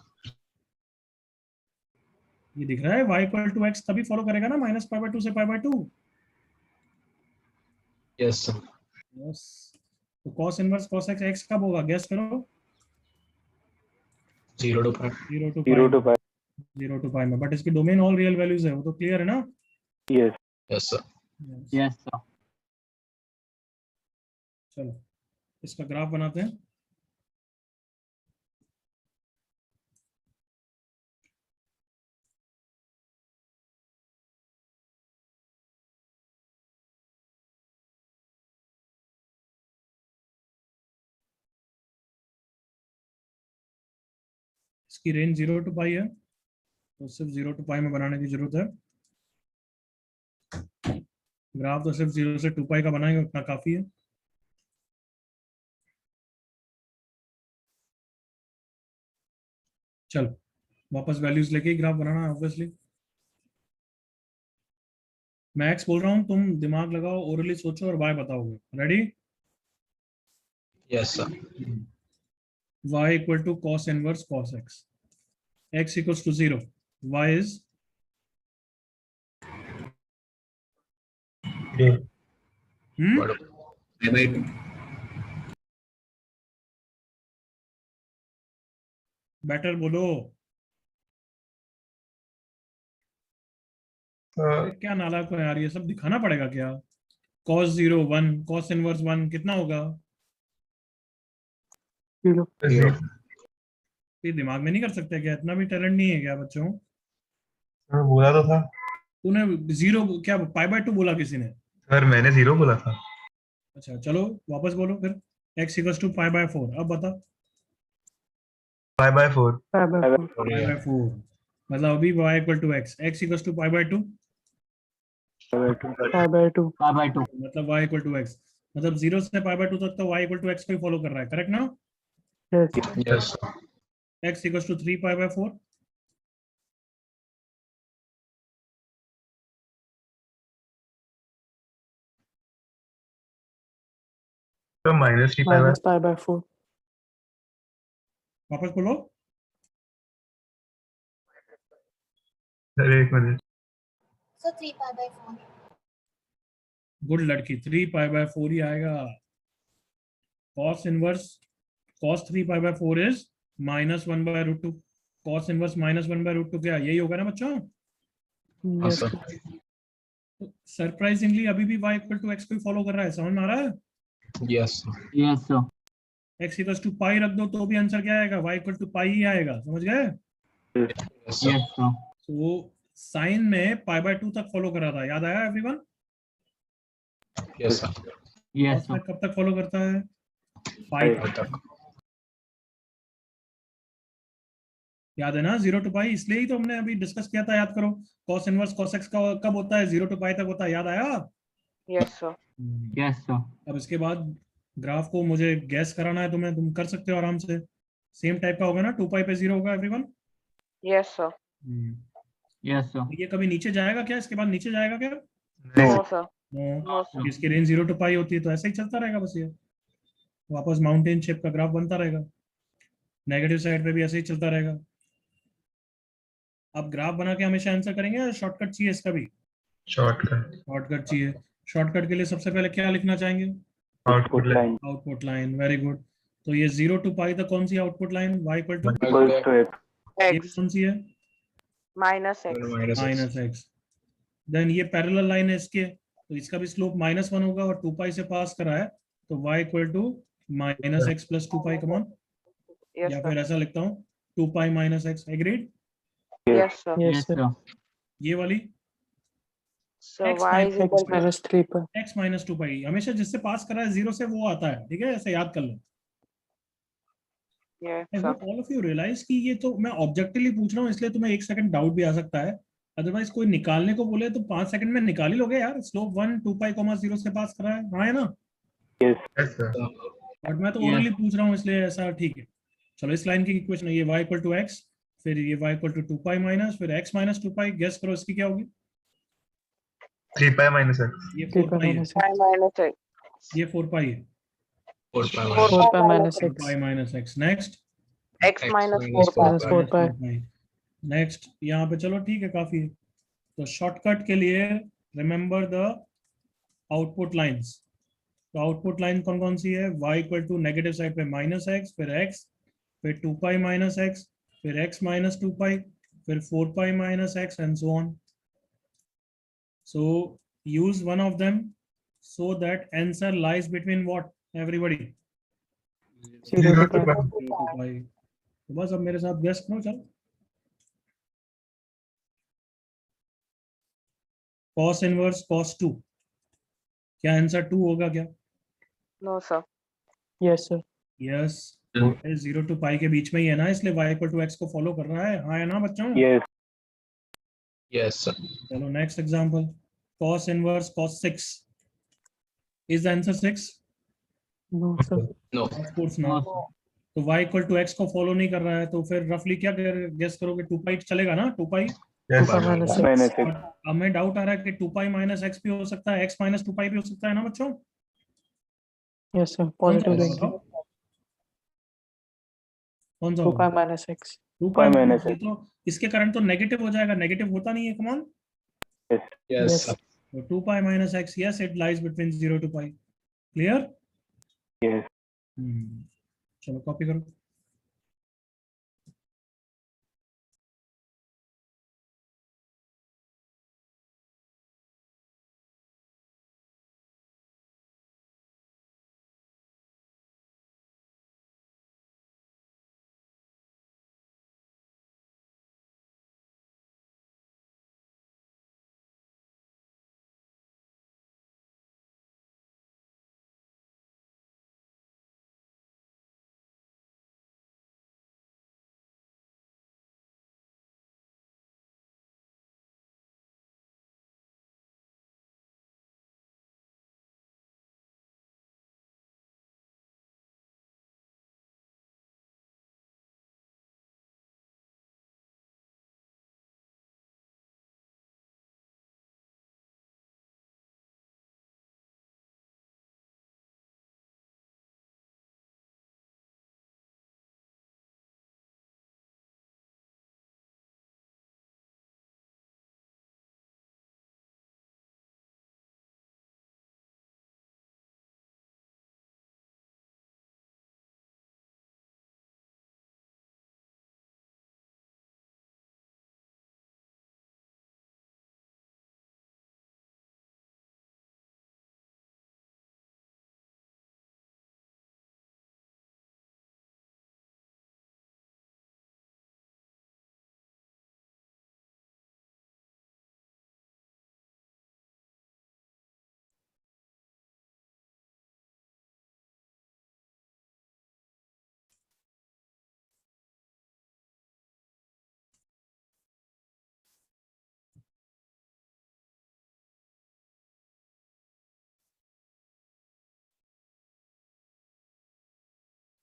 ये दिख रहा है, y = x तभी फॉलो करेगा ना, माइनस π/2 से π/2। Yes, sir. यस, तो cos inverse cos x x कब होगा? गेस करो। 0 to pi. 0 to Zero to pi, pi. 0 to pi में, बट इसकी डोमेन ऑल रियल वैल्यूज है, वो तो क्लियर है ना? Yes. Yes, sir. Yes, sir. चलो इसका ग्राफ बनाते हैं। इसकी रेंज 0 to pi है, तो सिर्फ 0 to pi में बनाने की जरूरत है। ग्राफ तो सिर्फ 0 से 2 pi का बनाएंगे, उतना काफी है। चलो वापस वैल्यूज लेके ही ग्राफ बनाना है ऑब्वियसली। मैं एक्स बोल रहा हूँ, तुम दिमाग लगाओ, ओरली सोचो और वाई बताओगे। Ready? Yes, sir. y equal to cos inverse cos x, x equals to 0, y is better बोलो। Uh, क्या नालायक हो यार, ये सब दिखाना पड़ेगा क्या? cos 0 1, cos इनवर्स 1 कितना होगा? ये दिमाग में नहीं कर सकते क्या? इतना भी टैलेंट नहीं है क्या बच्चों? बोला तो था तूने जीरो क्या पाई बाय 2 बोला किसी ने? सर, मैंने 0 बोला था। अच्छा चलो वापस बोलो फिर। x equals to pi by 4, अब बता। 5/4 पाई बाय 4 मतलब अभी y equal to x equals to pi by 2 5/2 5/2. मतलब y इक्वल टू x, मतलब 0 से पाई बाय 2 तक तो y इक्वल टू x को ही फॉलो कर रहा है, करेक्ट ना? yes yes x equals to 3 pi by 4 तो -3 -5/4 वापस बोलो। सर एक minute. So 3 pi by 4. Good लड़की, 3 पाई बाय 4 ही आएगा। cos inverse cos 3 pi by 4 is -1/√2। cos inverse -1/√2 क्या यही होगा ना बच्चों? yes sir. सरप्राइजिंगली अभी भी y इक्वल टू x को ही फॉलो कर रहा है, समझ में आ रहा है? Yes, sir. x equal to pi रख दो तो भी आंसर क्या आएगा? y इक्वल टू पाई ही आएगा, समझ गए? Yes, sir. तो वो साइन में पाई बाय 2 तक फॉलो कर रहा था, याद आया एवरीवन? Yes, cos में sir. कब तक फॉलो करता है? पाई तक। याद है ना 0 टू पाई, इसलिए ही तो हमने अभी डिस्कस किया था, याद करो। cos इनवर्स cos x का कब होता है? 0 टू पाई तक होता है, याद आया? Yes, sir. Yes, sir. अब इसके बाद ग्राफ को मुझे गैस कराना है तुम्हें, तुम कर सकते हो आराम से। सेम टाइप का होगा ना, 2 पाई पे 0 होगा everyone? Yes, sir. Yes, sir. ये कभी नीचे जाएगा क्या? इसके बाद नीचे जाएगा क्या? No, sir. No. No, sir. इसकी रेंज 0 टू पाई होती है तो ऐसे ही चलता रहेगा बस, ये वापस माउंटेन शेप का ग्राफ बनता रहेगा। नेगेटिव साइड पे भी ऐसे ही चलता रहेगा। अब ग्राफ बना के हमेशा आंसर करेंगे या शॉर्टकट चाहिए इसका भी? शॉर्टकट शॉर्टकट चाहिए। शॉर्टकट के लिए सबसे पहले क्या लिखना चाहेंगे? Output line output line, very good. तो ये 0 टू पाई तक कौन सी output line? y equal to equals to x ये X कौन सी है? minus X. Minus x. Then ये पैरेलल लाइन है इसके, तो इसका भी स्लोप -1 होगा और 2 पाई से पास करा है, तो y equal to -x plus 2 pi, come on. Yes, या sir. फिर ऐसा लिखता हूँ 2 pi -x, agreed? Yes, sir. Yes, sir. ये वाली So X Y is minus equal to minus 3 pi x minus 2 पाई, हमेशा जिससे पास करा है 0 से वो आता है, ठीक है? ऐसे याद कर लो। yes, I sir. Hope all of you realise कि ये तो मैं ऑब्जेक्टिवली पूछ रहा हूँ, इसलिए तुम्हें 1 सेकंड डाउट भी आ सकता है। अदरवाइज कोई निकालने को बोले तो 5 सेकंड में निकाल ही लोगे यार। स्लोप 1 2 पाई 0 से पास करा है, हाँ है ना? Yes sir. बट मैं तो Yes. ओरली पूछ रहा हूँ इसलिए ऐसा, ठीक है। चलो इस लाइन की इक्वेशन है ये y इक्वल टू x, फिर ये y equal to 2 pi minus, फिर x माइनस 2 पाई, गेस करो इसकी क्या होगी? 3 pi -x ये 3 4 pi पाई है, minus Y x minus X. ये 4 पाई है, 4 pi minus 4 x पाई minus x। Next X minus 4 pi. minus 4 pi next यहाँ पे चलो ठीक है, काफी है। तो शॉर्टकट के लिए रिमेंबर द आउटपुट लाइंस। तो आउटपुट लाइन कौन कौन सी है? y equal to negative side पे -x, फिर x, फिर 2 पाई -x, फिर x माइनस 2 पाई, फिर 4 पाई -x and so on. So use one of them so that answer lies between what, everybody? 0 to pi 0 to pi. तो बस अब मेरे साथ गेस करो, चलो। cos इनवर्स cos 2, क्या आंसर 2 होगा क्या? No, sir. yes sir yes, 0 to pi के बीच में ही है ना, इसलिए y इक्वल टू x को फॉलो कर रहा है, हाँ है ना बच्चों? yes Yes, sir. चलो next example, cos inverse cos 6, is the answer 6? no sir No. Of course No, not. sir. तो y इक्वल टू x को फॉलो नहीं कर रहा है, तो फिर रफली क्या गेस करोगे? 2 पाई चलेगा ना? 2 पाई। 2 pi minus x हमें डाउट आ रहा है कि 2 पाई माइनस x भी हो सकता है, x माइनस 2 पाई भी हो सकता है ना बच्चों? yes sir कौन सा positive होगा thinking बताओ? कौन सा 2 pi होगा? minus x 2 पाई माइनस, ये तो इसके कारण तो नेगेटिव हो जाएगा, नेगेटिव होता नहीं है, कम on. yes Yes, sir. So 2 pi minus x, yes, it lies between 0 to pi. Clear? Yes. चलो कॉपी करो.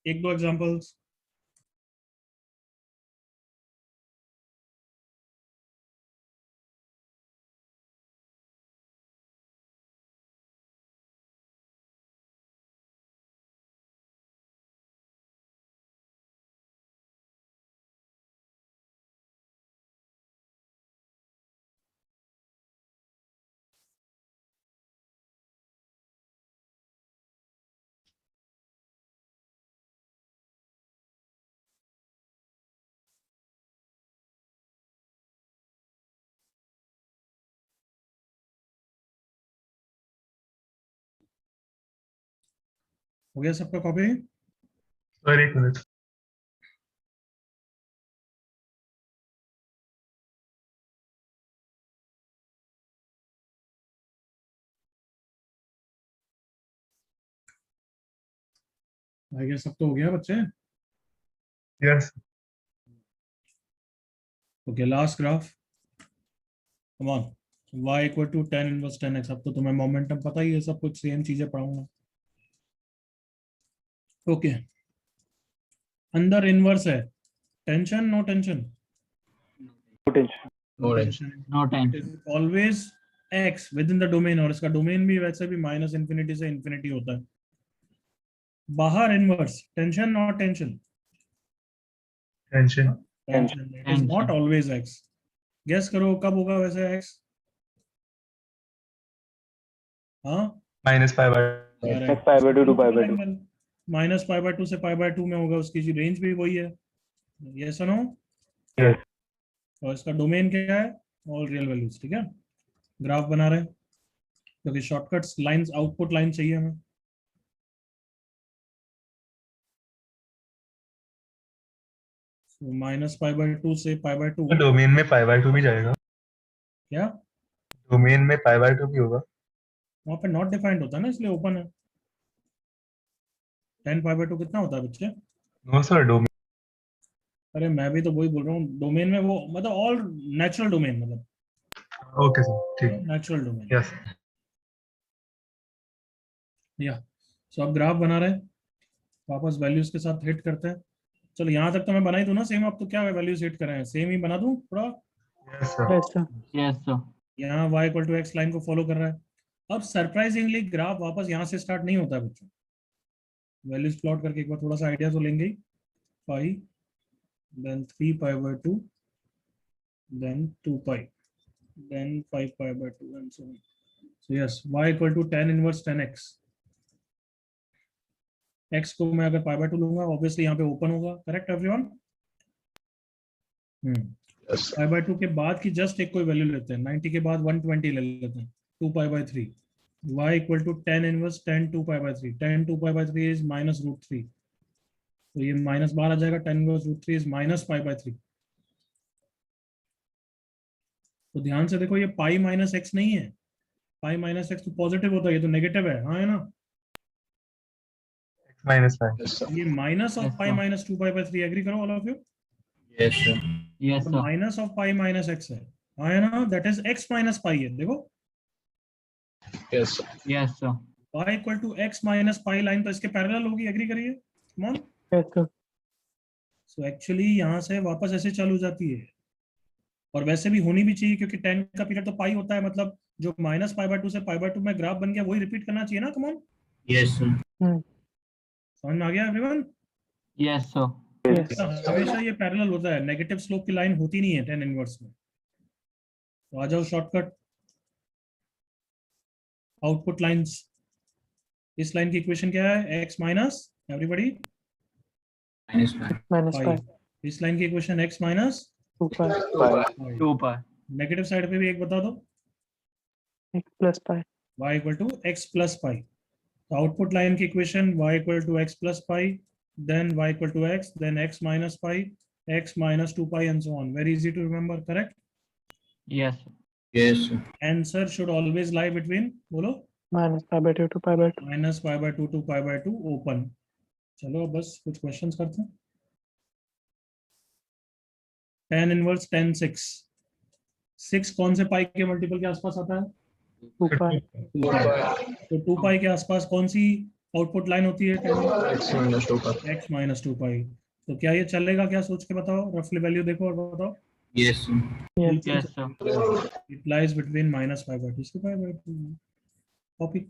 एक दो एग्जांपल्स. हो गया सबका कॉपी? सर एक मिनट. आई गेस सब तो हो गया बच्चे. Yes. Okay last graph. Come on. y equal to 10 inverse 10x. अब तो तुम्हें मोमेंटम पता ही है, सब कुछ सेम चीजें पढ़ाऊंगा. ओके अंदर इनवर्स है. Tension no tension? Potential. No It tension. is always x within the domain, और इसका डोमेन भी वैसे भी माइनस इंफिनिटी से इंफिनिटी होता है. बाहर inverse tension not tension? Tension. Tension. It is not Tension. Always x. Guess करो कब होगा वैसे x? हाँ minus pi by. Plus pi by 2 to pi by 2. Minus pi by 2 से पाई बाय 2 में होगा. उसकी रेंज भी वही है. ये सुनो. Yes. और इसका डोमेन क्या है? All real values. ठीक है. ग्राफ बना रहे हैं क्योंकि शॉर्टकट्स लाइंस आउटपुट लाइन चाहिए हमें. माइनस पाई बाय 2 से पाई बाय 2. डोमेन में पाई बाय 2 भी जाएगा. क्या? डोमेन में पाई बाय 2 भी होगा. वहां पे नॉट डिफाइंड होता है ना, इसलिए ओपन है. 10 पाई बाय 2 कितना होता है बच्चे? No sir. डोमेन. अरे मैं भी तो वही बोल रहा हूँ. डोमेन में वो मतलब ऑल नेचुरल डोमेन, मतलब ओके सर. ठीक. Natural domain. यस. या सो अब ग्राफ बना रहे हैं. वापस वैल्यूज के साथ हिट करते हैं. चलो यहाँ तक तो मैं बना ही दूं ना सेम. अब तो क्या वैल्यूज हिट कर रहे हैं, सेम ही बना दूं थोड़ा. Yes sir. Yes, sir. Yes, sir. यहाँ y equal to x line को फॉलो कर रहा है. अब सरप्राइजिंगली ग्राफ वापस यहाँ से स्टार्ट नहीं होता है बच्चों. वैल्यूज प्लॉट करके एक बार थोड़ा सा आइडिया तो लेंगे ही. 5 then 3 pi by 2 then 2 pi then 5 pi by 2 and so on. So yes, y equal to tan inverse 10x. x को मैं अगर पाई बाय 2 लूंगा, ऑब्वियसली यहाँ पे ओपन होगा, correct everyone? Yes, sir. Pi by 2 के बाद की जस्ट एक कोई वैल्यू लेते हैं, 90 के बाद 120 ले लेते हैं, 2 pi by 3, y equal to tan inverse tan 2 pi by 3, tan 2 pi by 3 is minus root 3, तो ये माइनस बाहर आ जाएगा, tan inverse root 3 is minus pi by 3। तो ध्यान से देखो, ये पाई माइनस एक्स नहीं है, पाई माइनस एक्स तो पॉजिटिव होता है, ये तो नेगेटिव है, हाँ है ना? minus 5. Yes, sir. ये minus of Yes, pi sir. Minus 2 pi by 3, agree करो all of you? Yes, sir. Yes, sir. Minus of pi minus x है, हाँ है ना? That is x minus pi है, देखो Yes, sir. Yes, sir. y equal to x minus pi line तो इसके parallel होगी, एग्री करिए, come on. Yes, sir. So actually यहाँ से वापस ऐसे चालू हो जाती है, और वैसे भी होनी भी चाहिए, क्योंकि 10 का पीरियड तो पाई होता है, मतलब जो माइनस पाई बाय 2 से पाई बाय 2 में ग्राफ बन गया, वही रिपीट करना चाहिए ना, कम ऑन। Yes, sir. समझ में आ गया एवरीवन? Yes, sir. Yes. हमेशा ये पैरेलल होता है, नेगेटिव स्लोप की लाइन होती नहीं है tan इनवर्स में। तो आ जाओ शॉर्टकट, आउटपुट लाइंस। इस लाइन की इक्वेशन क्या है? x minus, everybody, Minus 5. Minus pi. 5. इस लाइन की equation x minus 2 pi. 2 pi. Negative side पे भी एक बता दो, X plus pi. y equal to x plus pi. तो आउटपुट लाइन की equation y equal to x plus pi, then y equal to x, then x minus pi, x minus 2 pi and so on. Very easy to remember, correct? Yes, sir. Yes, sir. Answer should always lie between, बोलो, Minus pi by 2 to pi by 2. Minus pi by 2 to pi by 2 open. चलो अब बस कुछ questions करते हैं। tan inverse tan 6, 6 कौन से पाई के मल्टीपल के आसपास आता है? 2 pi. तो 2 पाई के आसपास कौन सी आउटपुट लाइन होती है? X minus 2 pi. x minus 2 pi. तो क्या ये चलेगा? क्या सोच के बताओ, रफली वैल्यू देखो और बताओ। Yes, sir. Yes. Yes, sir. It lies between minus pi by 2 से पाई बाय 2। कॉपी।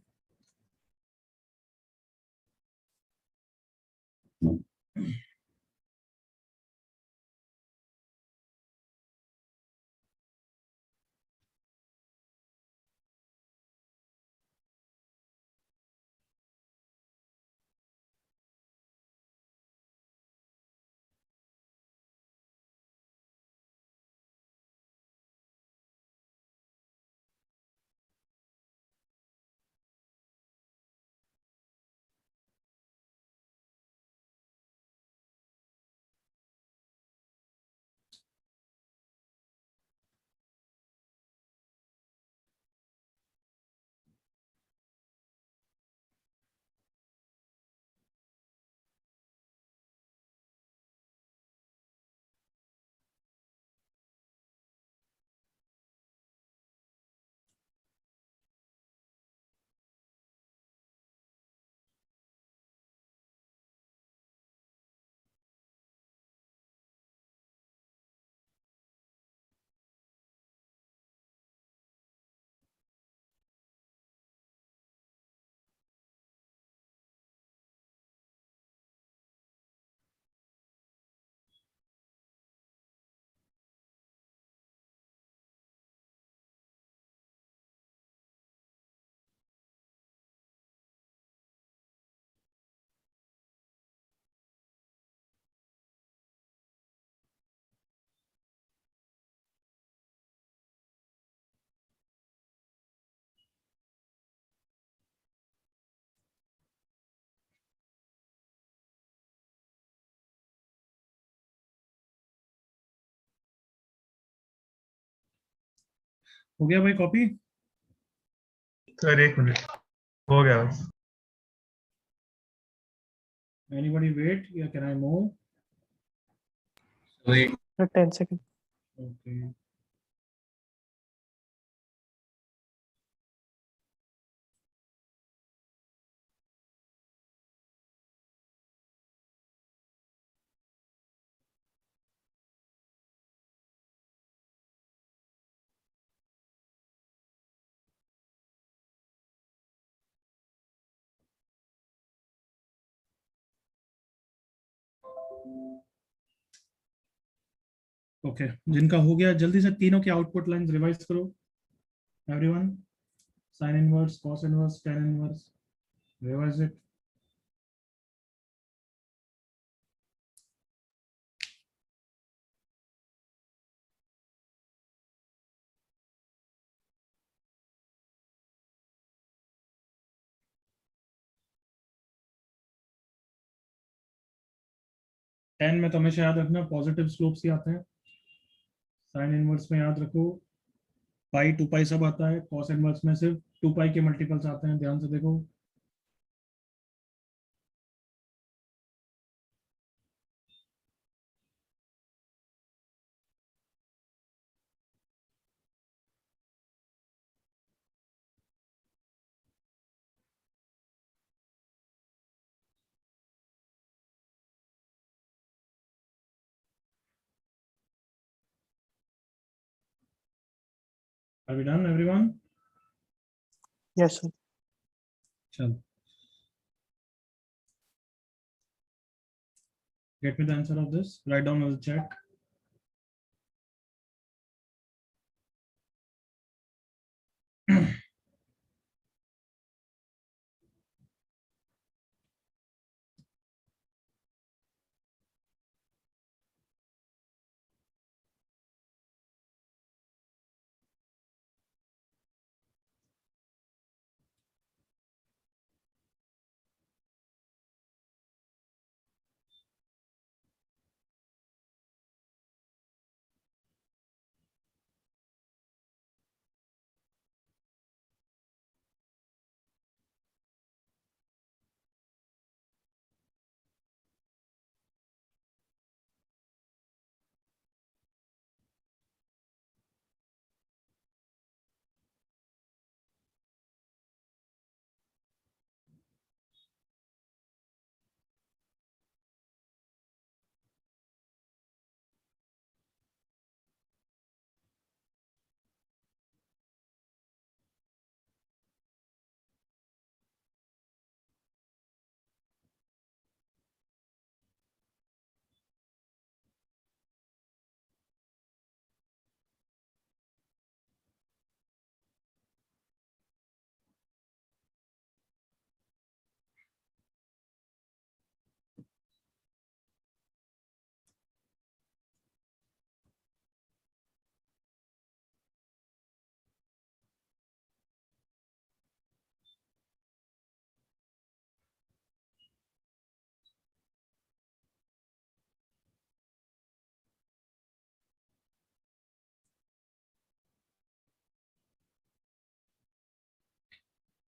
हो गया भाई कॉपी? सर एक मिनट, हो गया बस। एनीबॉडी वेट या can I move? Wait. 10 seconds. Okay. Okay, जिनका हो गया जल्दी से तीनों के आउटपुट लाइंस रिवाइज करो everyone. sin inverse, cos inverse, tan inverse. Revise it. tan में तो हमेशा याद रखना पॉजिटिव स्लोप्स ही आते हैं. sin इनवर्स में याद रखो पाई 2 पाई सब आता है. cos इनवर्स में सिर्फ 2 पाई के मल्टीपल्स आते हैं. ध्यान से देखो. Are we done, everyone? Yes, sir. चलो. Get me the answer of this. Write down on the chat.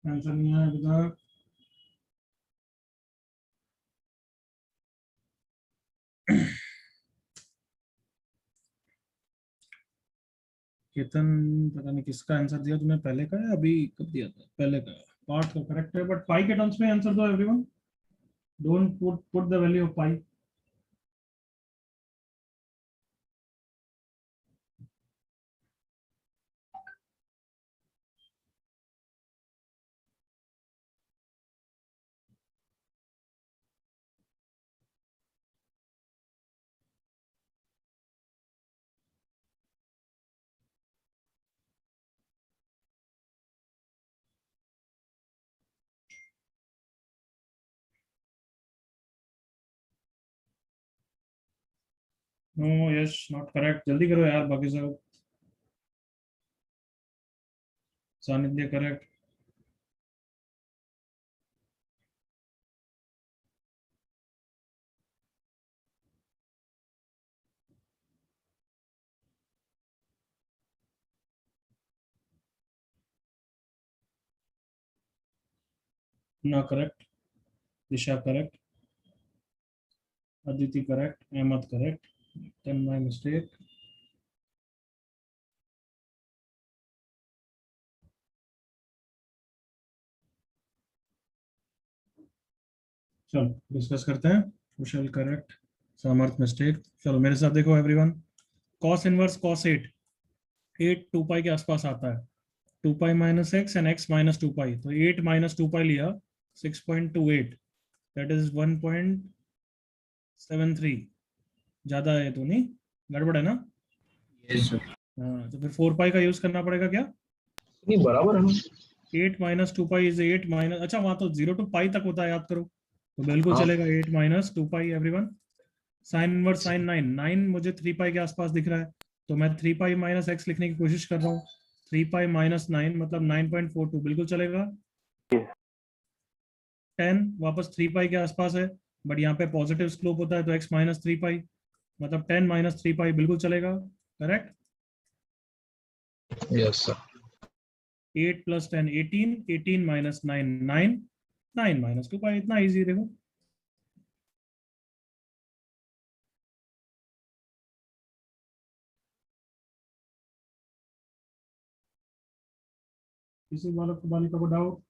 Answer नहीं आया बता. केतन पता नहीं किसका आंसर दिया तुमने. पहले का है अभी कब दिया था? पहले का. पार्ट का करेक्ट है बट पाई के टर्म्स में आंसर दो everyone. Don't put the value of pi. No yes not correct. जल्दी करो यार बाकी सब. सानिध्य करेक्ट. ना correct. Disha correct. Aditi correct. Ahmad correct. then my mistake. चलो डिस्कस करते हैं. कुशल करेक्ट. सामर्थ मिस्टेक. चलो मेरे साथ देखो everyone. cos inverse cos 8 2 pi के आसपास आता है. 2 pi minus x and x minus 2 pi. तो 8 माइनस 2 पाई लिया 6.28. That is 1.73. ज्यादा है तो नहीं. गड़बड़ है ना. Yes, sir. हाँ तो फिर 4 पाई का यूज करना पड़ेगा क्या. नहीं बराबर है ना. 8 माइनस 2 पाई इज 8 माइनस, अच्छा वहां तो 0 टू पाई तक होता है, याद करो, तो बिल्कुल हाँ। चलेगा 8 माइनस 2 पाई एवरीवन। साइन इनवर्स साइन 9, 9 मुझे 3 पाई के आसपास दिख रहा है, तो मैं 3 पाई माइनस एक्स लिखने की कोशिश कर रहा हूँ। 3 पाई माइनस 9 मतलब 9.42, बिल्कुल चलेगा। 10 वापस 3 पाई के आसपास है, बट यहाँ पे पॉजिटिव स्लोप होता है, तो x माइनस 3 पाई मतलब 10 माइनस 3 पाई, बिल्कुल चलेगा, correct. Yes sir. 8 plus 10 18, 18 minus 9 9, 9 minus 2 पाई, इतना इजी देखो। किसी बालक को बालिका को डाउट?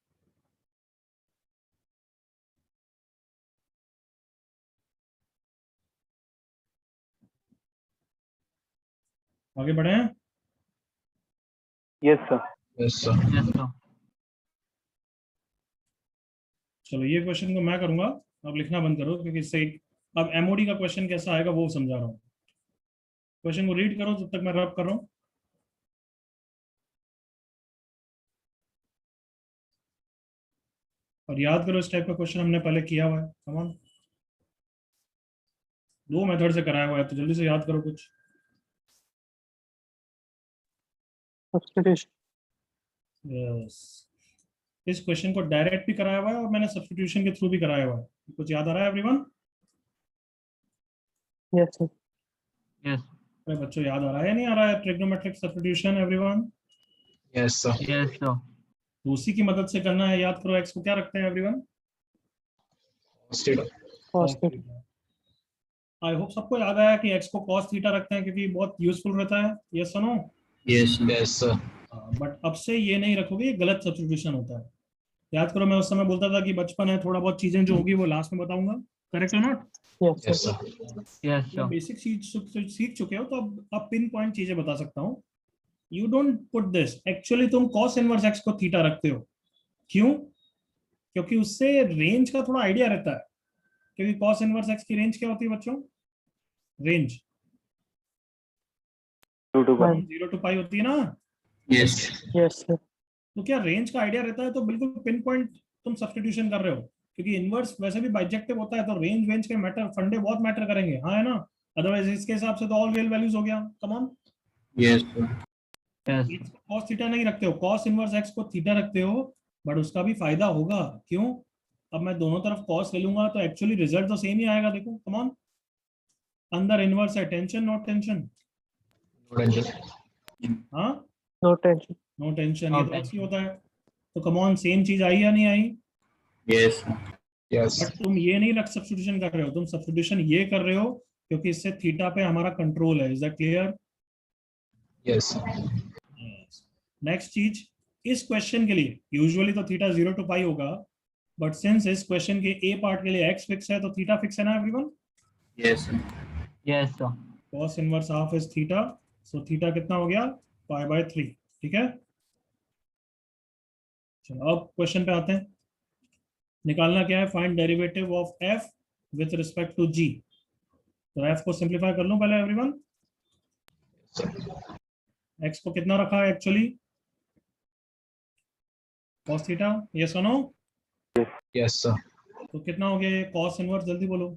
आगे बढ़े हैं। Yes, sir. Yes sir. चलो ये क्वेश्चन को मैं करूंगा, अब लिखना बंद करो, क्योंकि इससे अब एमओडी का क्वेश्चन कैसा आएगा वो समझा रहा हूँ। क्वेश्चन को रीड करो, तब तक मैं रब कर रहा हूँ। और याद करो, इस टाइप का क्वेश्चन हमने पहले किया हुआ है, कमान 2 मेथड से कराया हुआ है, तो जल्दी से याद करो कुछ। Substitution. यस, इस क्वेश्चन को डायरेक्ट भी कराया हुआ है और मैंने सब्स्टिट्यूशन के थ्रू भी कराया हुआ है। कुछ याद आ रहा है एवरीवन? Yes, sir. यस अरे बच्चों, याद आ रहा है या नहीं आ रहा है trigonometric substitution everyone? Yes sir. Yes sir तो उसी की मदद से करना है। याद करो, एक्स को क्या रखते हैं everyone? Cos theta. I hope सबको याद आया कि एक्स को cos थीटा रखते हैं, क्योंकि बहुत यूजफुल रहता है। यस और no? Yes yes sir. But अब से ये नहीं रखोगे, ये गलत सब्स्टिट्यूशन होता है। याद करो, मैं उस समय बोलता था कि बचपन है, थोड़ा बहुत चीजें जो होगी वो लास्ट में बताऊंगा, करेक्ट और not? Yes, yes sir. Sir. Yes जब सर बेसिक सीख चुके हो, तो अब पिन पॉइंट चीजें बता सकता हूँ। You don't put this, actually तुम cos इनवर्स एक्स को थीटा रखते हो। क्यों? क्योंकि उससे रेंज का थोड़ा आइडिया रहता है। क्योंकि cos इनवर्स एक्स की रेंज क्या होती है बच्चों? Range 2 to 1. 0 टू पाई होती है ना। Yes Yes, sir. तो क्या रेंज का आइडिया रहता है, तो बिल्कुल पिन पॉइंट तुम सब्स्टिट्यूशन कर रहे हो। क्योंकि इनवर्स वैसे भी बाइजेक्टिव होता है, तो रेंज के मैटर, फंडे बहुत मैटर करेंगे, हाँ है ना? अदरवाइज इसके हिसाब से तो ऑल रियल वैल्यूज हो गया। Come on, yes sir. Yes x को cos थीटा नहीं रखते हो, cos इनवर्स एक्स को थीटा रखते हो, बट उसका भी फायदा होगा। क्यों? अब मैं दोनों तरफ cos ले लूंगा, तो एक्चुअली रिजल्ट तो सेम ही आएगा। देखो कम ऑन, अंदर इनवर्स है, टेंशन नॉट टेंशन? हाँ, No tension. No tension, No ये तो ऐसे ही tension. होता है। तो कम ऑन, सेम चीज आई या नहीं आई? यस यस बट तुम ये नहीं रख सब्स्टिट्यूशन कर रहे हो, तुम सब्स्टिट्यूशन ये कर रहे हो क्योंकि इससे थीटा पे हमारा कंट्रोल है। Is that clear? Yes next चीज, इस क्वेश्चन के लिए यूजुअली तो थीटा 0 टू पाई होगा, बट सिंस इस क्वेश्चन के ए पार्ट के लिए एक्स फिक्स है, तो थीटा फिक्स है ना everyone? Yes yes sir cos inverse half is theta, so theta कितना हो गया? पाई बाय 3। ठीक है, चलो अब क्वेश्चन पे आते हैं। निकालना क्या है? Find derivative of f with respect to g। तो f को सिंप्लीफाई कर लूं पहले एवरीवन। x को कितना रखा है एक्चुअली? cos थीटा, यस और नो? Yes sir. तो कितना हो गया ये cos इनवर्स? जल्दी बोलो।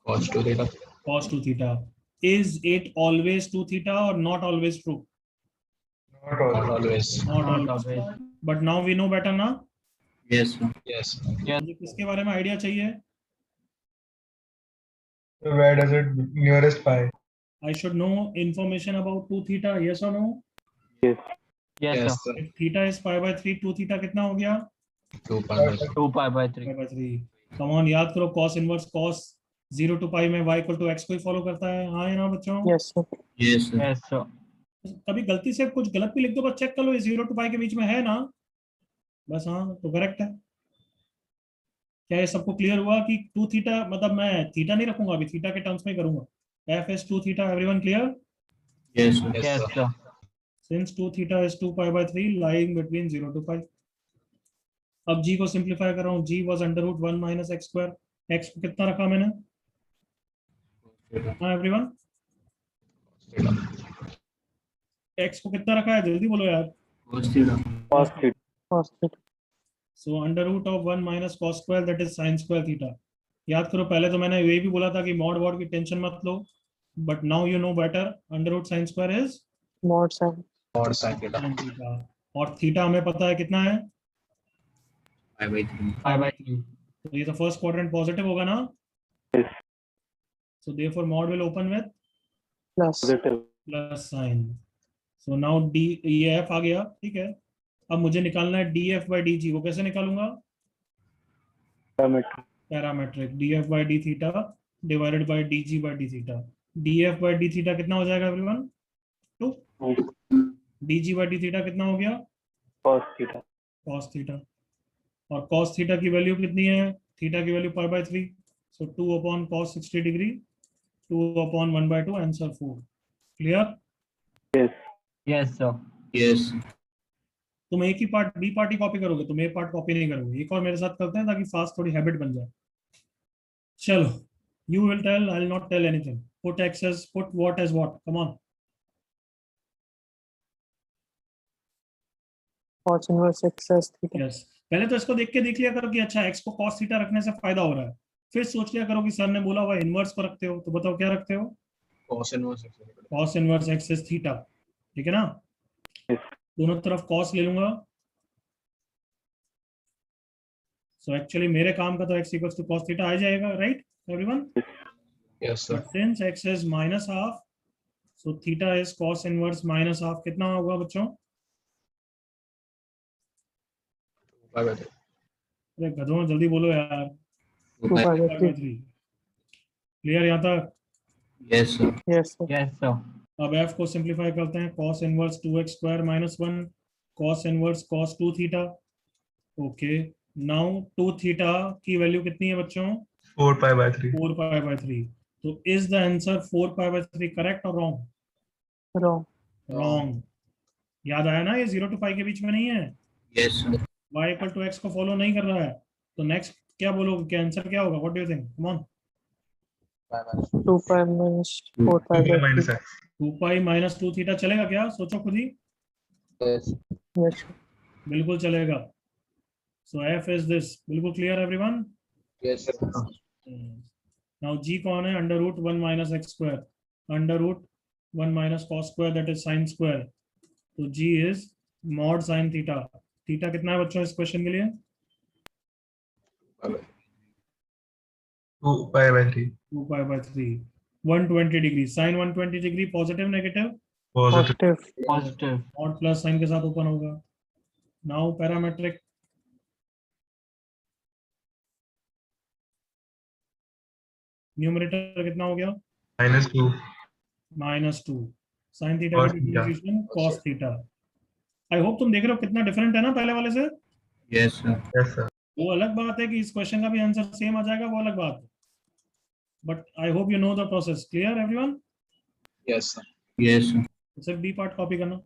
cos 2 theta. cos 2 theta. Is it always 2 theta और not always true? Not always. Not Not always, always. But now we know better ना। Yes yes मुझे किसके बारे में आइडिया चाहिए? So where does it nearest pi? I should know information about 2 theta, yes or no? Yes. Yes yes sir sir. If theta is pi by 3, 2 theta कितना हो गया? 2 pi by 2 pi by 3 pi by 3। Come on, याद करो, cos inverse cos 0 to pi में y equal to x को ही follow करता है, हाँ या ना बच्चों? Yes, sir. yes sir. Yes sir कभी गलती से कुछ गलत भी लिख दो, बस चेक कर लो, ये 0 to pi के बीच में है ना? बस हाँ, तो करेक्ट है। क्या ये सबको क्लियर हुआ कि 2 थीटा, मतलब मैं थीटा नहीं रखूंगा अभी, थीटा के टर्म्स में करूंगा। f is 2 theta, everyone clear? yes yes yes sir. Sir Since 2 theta is 2 pi by 3, lying between 0 to pi. अब g को सिंप्लीफाई कर रहा हूँ, g was under root 1 minus x square। x को कितना रखा मैंने? हाँ एवरीवन, x को कितना रखा है? जल्दी बोलो यार। cos theta। Cos theta. cos theta. So under root of 1 minus cos square that is sine square theta. याद करो पहले तो मैंने ये भी बोला था कि मॉड वॉड की टेंशन मत लो, but now you know better. Under root sine square is Mod sin. Mod sin theta. Sine theta, और थीटा हमें पता है कितना है, 5/3. 5/3. तो ये तो फर्स्ट क्वाड्रेंट पॉजिटिव होगा ना. Yes. So therefore mod will open with Plus. Positive. Plus sign. So now D, ये एफ आ गया, ठीक है. अब मुझे निकालना है D F by D G. वो कैसे निकालूंगा? Parametric. Parametric. D F by D theta divided by D G by D theta. D F by D theta कितना हो जाएगा everyone? 2. D G by D theta कितना हो गया? Cos theta. Cos theta. और कॉस थीटा की value कितनी है? थीटा की value pi by 3. So 2 upon cos 60 degree, 2 upon 1/2, answer 4. Clear? Yes. Yes, sir. Yes. तुम एक ही पार्ट, बी पार्ट ही कॉपी करोगे, तुम ए पार्ट कॉपी नहीं करोगे. एक और मेरे साथ करते हैं ताकि फास्ट थोड़ी हैबिट बन जाए. चलो, you will tell, I will not tell anything. Put x as, put what as what. Come on. Cos inverse x as theta. Yes. पहले तो इसको देख के देख लिया करो कि अच्छा एक्स को कॉस थीटा रखने से फायदा हो रहा है. फिर सोच लिया करो कि सर ने बोला हुआ इनवर्स को रखते हो, तो बताओ क्या रखते हो? Cos inverse x. Cos inverse x is theta. ठीक है ना? Yes. दोनों तरफ कॉस ले लूंगा. सो एक्चुअली मेरे काम का तो x equals to cos theta आ जाएगा, right everyone? Yes, sir. Since x is minus half, so theta is cos inverse minus half. कितना होगा बच्चों? 5/3. अरे गधों, जल्दी बोलो यार. 2 pi by 3. 3. क्लियर यहाँ तक? Yes, sir. Yes, sir. Yes, sir. अब f को सिंप्लीफाई करते हैं. cos inverse 2x square minus 1 cos inverse cos 2 theta. Okay, now 2 theta की वैल्यू कितनी है बच्चों? 4 pi by 3. 4 pi by 3. तो is the answer 4 pi by 3 correct और रॉन्ग? Wrong. रॉन्ग. याद आया ना, ये 0 to पाई के बीच में नहीं है. Yes, sir. y equal to x को फॉलो नहीं कर रहा है. तो नेक्स्ट क्या बोलोगे, क्या आंसर क्या होगा? What do you think? Come on. 2 pi minus 4 pi by 3. minus x. 2 pi minus 2 theta चलेगा क्या? सोचो खुद ही. Yes. Yes, sir. बिल्कुल चलेगा. So f is this. बिल्कुल clear everyone? Yes, sir. Now g कौन है? Under root 1 minus x square, under root 1 minus cos square that is sine square. तो g is mod sine theta. Theta कितना है बच्चों इस क्वेश्चन के लिए? 2 pi by 3. 2 pi by 3. 120 degree. Sine 120 degree positive negative? Positive. Positive. Positive. Mod plus sine के साथ open होगा. Now parametric. न्यूमरेटर कितना हो गया? -2. -2. साइन थीटा Cos की theta. Differentiation cos theta. I hope तुम देख रहे हो कितना डिफरेंट है ना पहले वाले से. Yes, sir. Yes, sir. वो अलग बात है कि इस क्वेश्चन का भी आंसर सेम आ जाएगा, वो अलग बात है. But I hope you know the process. Clear everyone? Yes, sir. Yes, sir. सिर्फ बी पार्ट कॉपी करना.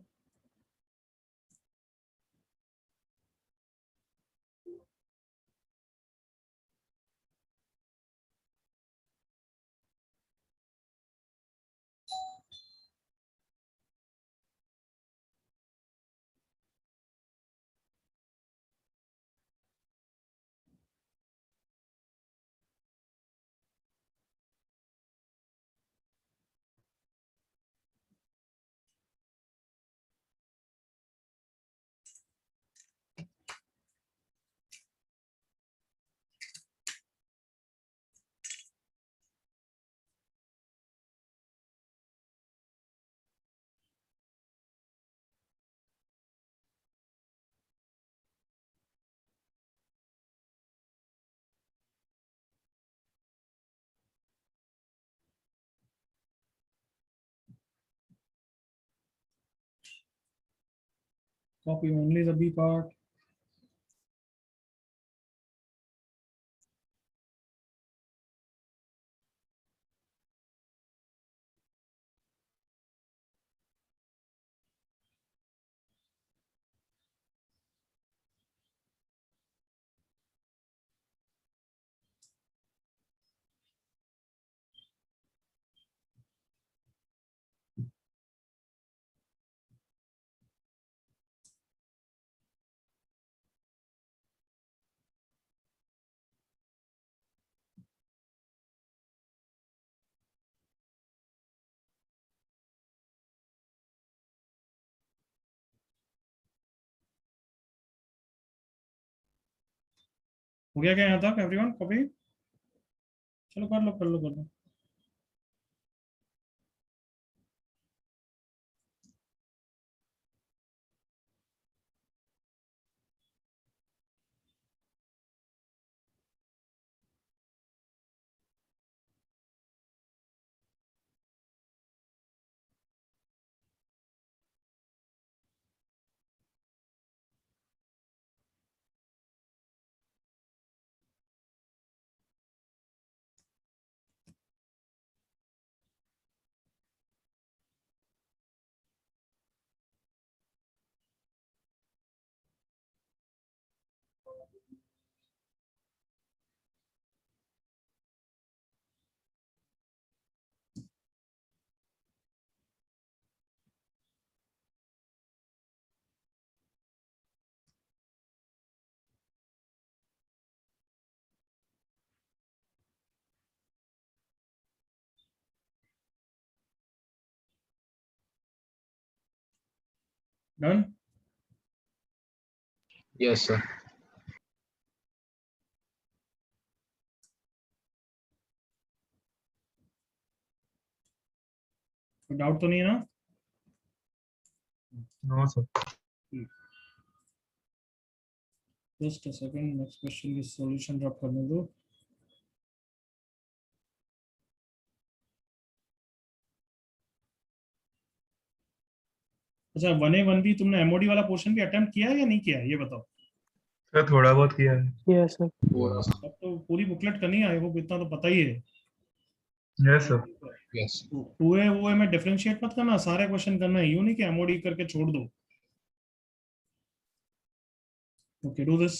Copy only the B part. हो गया क्या यहाँ तक एवरीवन कॉपी? चलो कर लो कर लो कर लो। डन। Yes, sir. कोई डाउट तो नहीं है ना? No, sir. Just a second, next question की सॉल्यूशन ड्रॉप करने दो। अच्छा 1A 1B तुमने एमओडी वाला पोर्शन भी अटेम्प्ट किया है या नहीं किया है ये बताओ। सर थोड़ा बहुत किया है। Yes, sir. Pura, sir. अब तो पूरी बुकलेट करनी है, आई होप इतना तो पता ही है। Yes, sir. Yes. हुए हुए में डिफरेंशिएट मत करना, सारे क्वेश्चन करना है, यूं नहीं कि एमओडी करके छोड़ दो। Okay do this.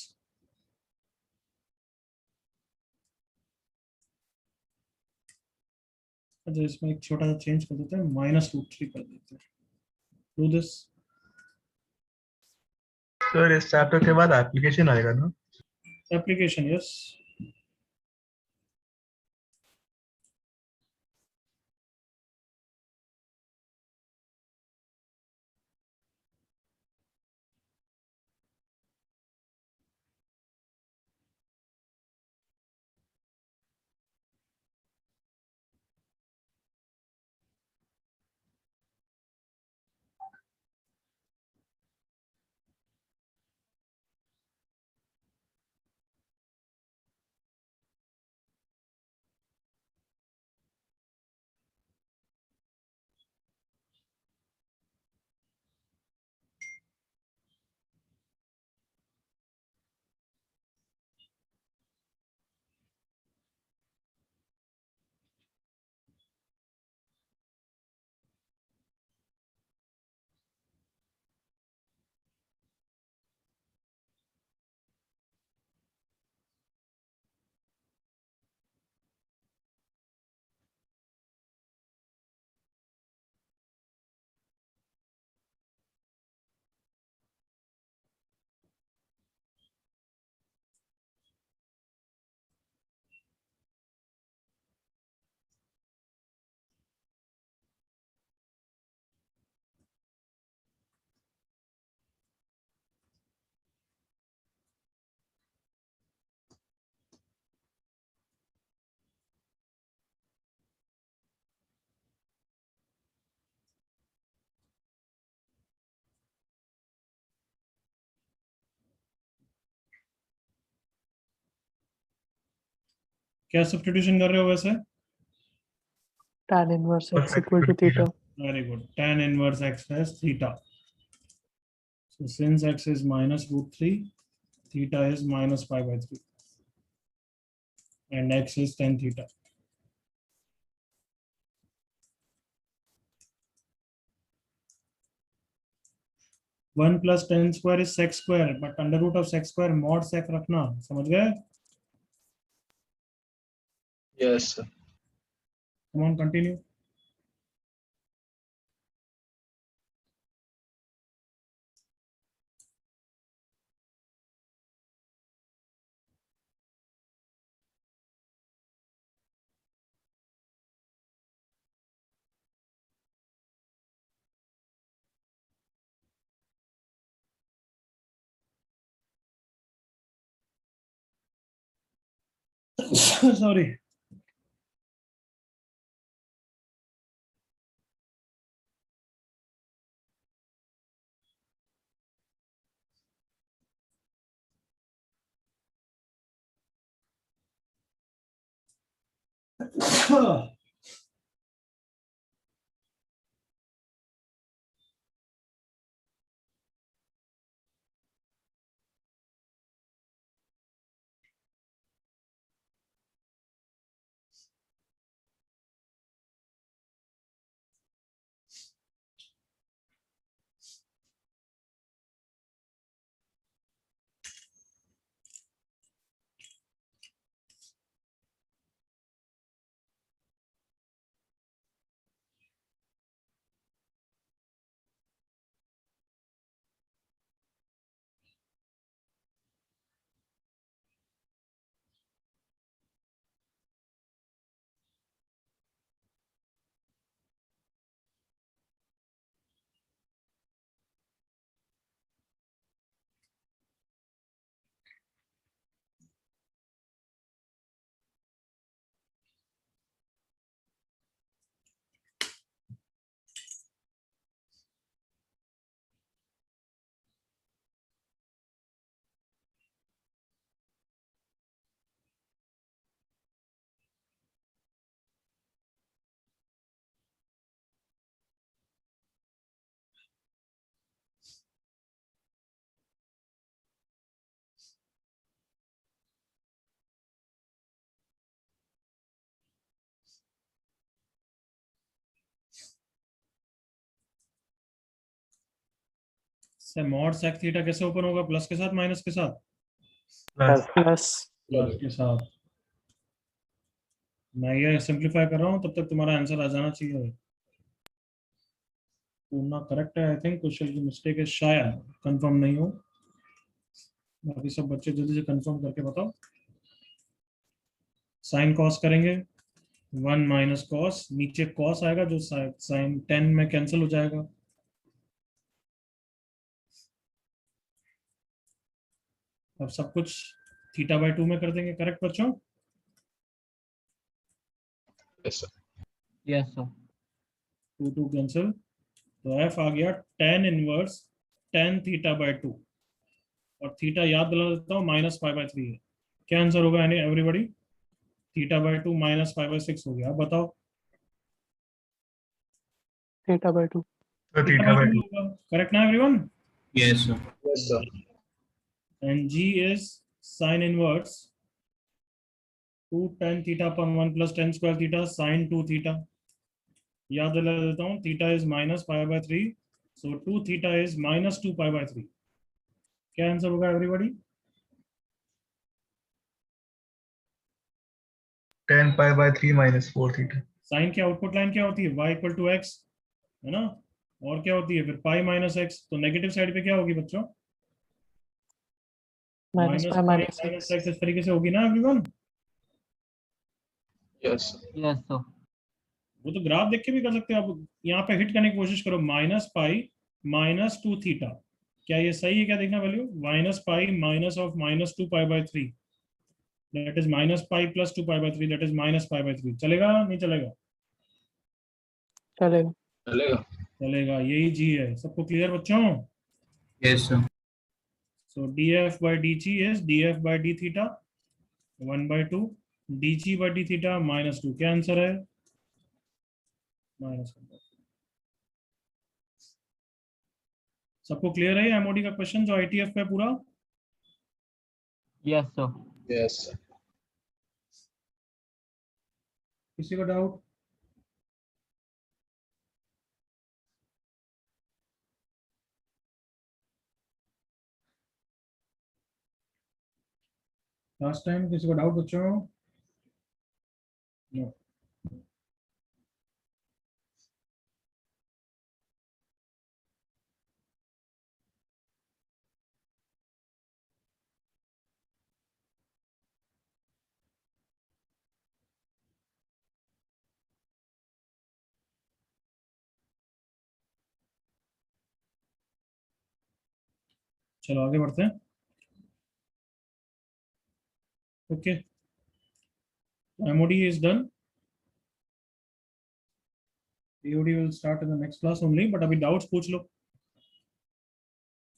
अच्छा इसमें एक छोटा सा चेंज कर देते हैं, -√3 कर देते हैं। Do this. सर इस चैप्टर के बाद एप्लीकेशन आएगा ना? Application yes. क्या सब्स्टिट्यूशन कर रहे हो वैसे? Tan inverse और x equal to theta. theta. Very good, tan inverse x plus theta. So since x is -√3, theta is -π/3 and x is tan theta. One plus tan square is sec square, but under root of sec square mod sec रखना, समझ गए? Yes, sir. Come on continue. Sorry. Mod sec theta कैसे open होगा? Plus के साथ, minus के साथ? Plus plus plus के साथ। मैं ये सिंप्लीफाई कर रहा हूँ, तब तक तुम्हारा आंसर आ जाना चाहिए। पूर्ण करेक्ट है। आई थिंक कुशल की मिस्टेक है शायद, कंफर्म नहीं हो। बाकी सब बच्चे जल्दी से कंफर्म करके बताओ। साइन कॉस करेंगे, 1 - कॉस, नीचे कॉस आएगा जो साइन 10 में कैंसिल हो जाएगा। अब सब कुछ θ/2 में कर देंगे। करेक्ट बच्चों? Yes, sir. Yes sir. 2 cancel, तो एफ आ गया tan इनवर्स tan θ/2। और थीटा याद दिला देता हूँ, -π/3 है। क्या आंसर होगा एवरीबॉडी? θ/2 -π/6 हो गया। अब बताओ। θ/2 तो θ/2 θ/2 होगा। करेक्ट ना everyone? Yes sir Yes, sir. And G is sin inverse 2 tan theta upon 1 plus tan square theta sin 2 theta। याद दिला देता हूँ, theta is -π/3, so 2 theta is -2π/3। क्या आंसर होगा एवरीबॉडी? 10π/3 -4 थीटा। साइन की आउटपुट लाइन क्या होती है? y = x, है ना? और क्या होती है फिर? पाई - x। तो नेगेटिव साइड पे क्या होगी बच्चों? -π -π - x। इस तरीके से होगी ना everyone? Yes, sir. Yes sir. वो तो ग्राफ देख के भी कर सकते हो आप। यहाँ पे हिट करने की कोशिश करो, -π -2 थीटा। क्या ये सही है? क्या देखना value? -π -2π/3, that is -π + 2π/3, that is -π/3। चलेगा नहीं चलेगा? चलेगा। चलेगा. चलेगा। यही जी है। सबको क्लियर बच्चों? Yes sir so df/dg is df/d theta 1/2, dg/d theta -2। क्या आंसर है? -1। सबको क्लियर है एमओडी का क्वेश्चन जो आईटीएफ पे पूरा? Yes sir. Yes, sir. किसी को डाउट? लास्ट टाइम किसी को डाउट बच्चों? नो। चलो आगे बढ़ते हैं। Okay. MOD is done. DOD will start in the next class only, but अभी doubts पूछ लो.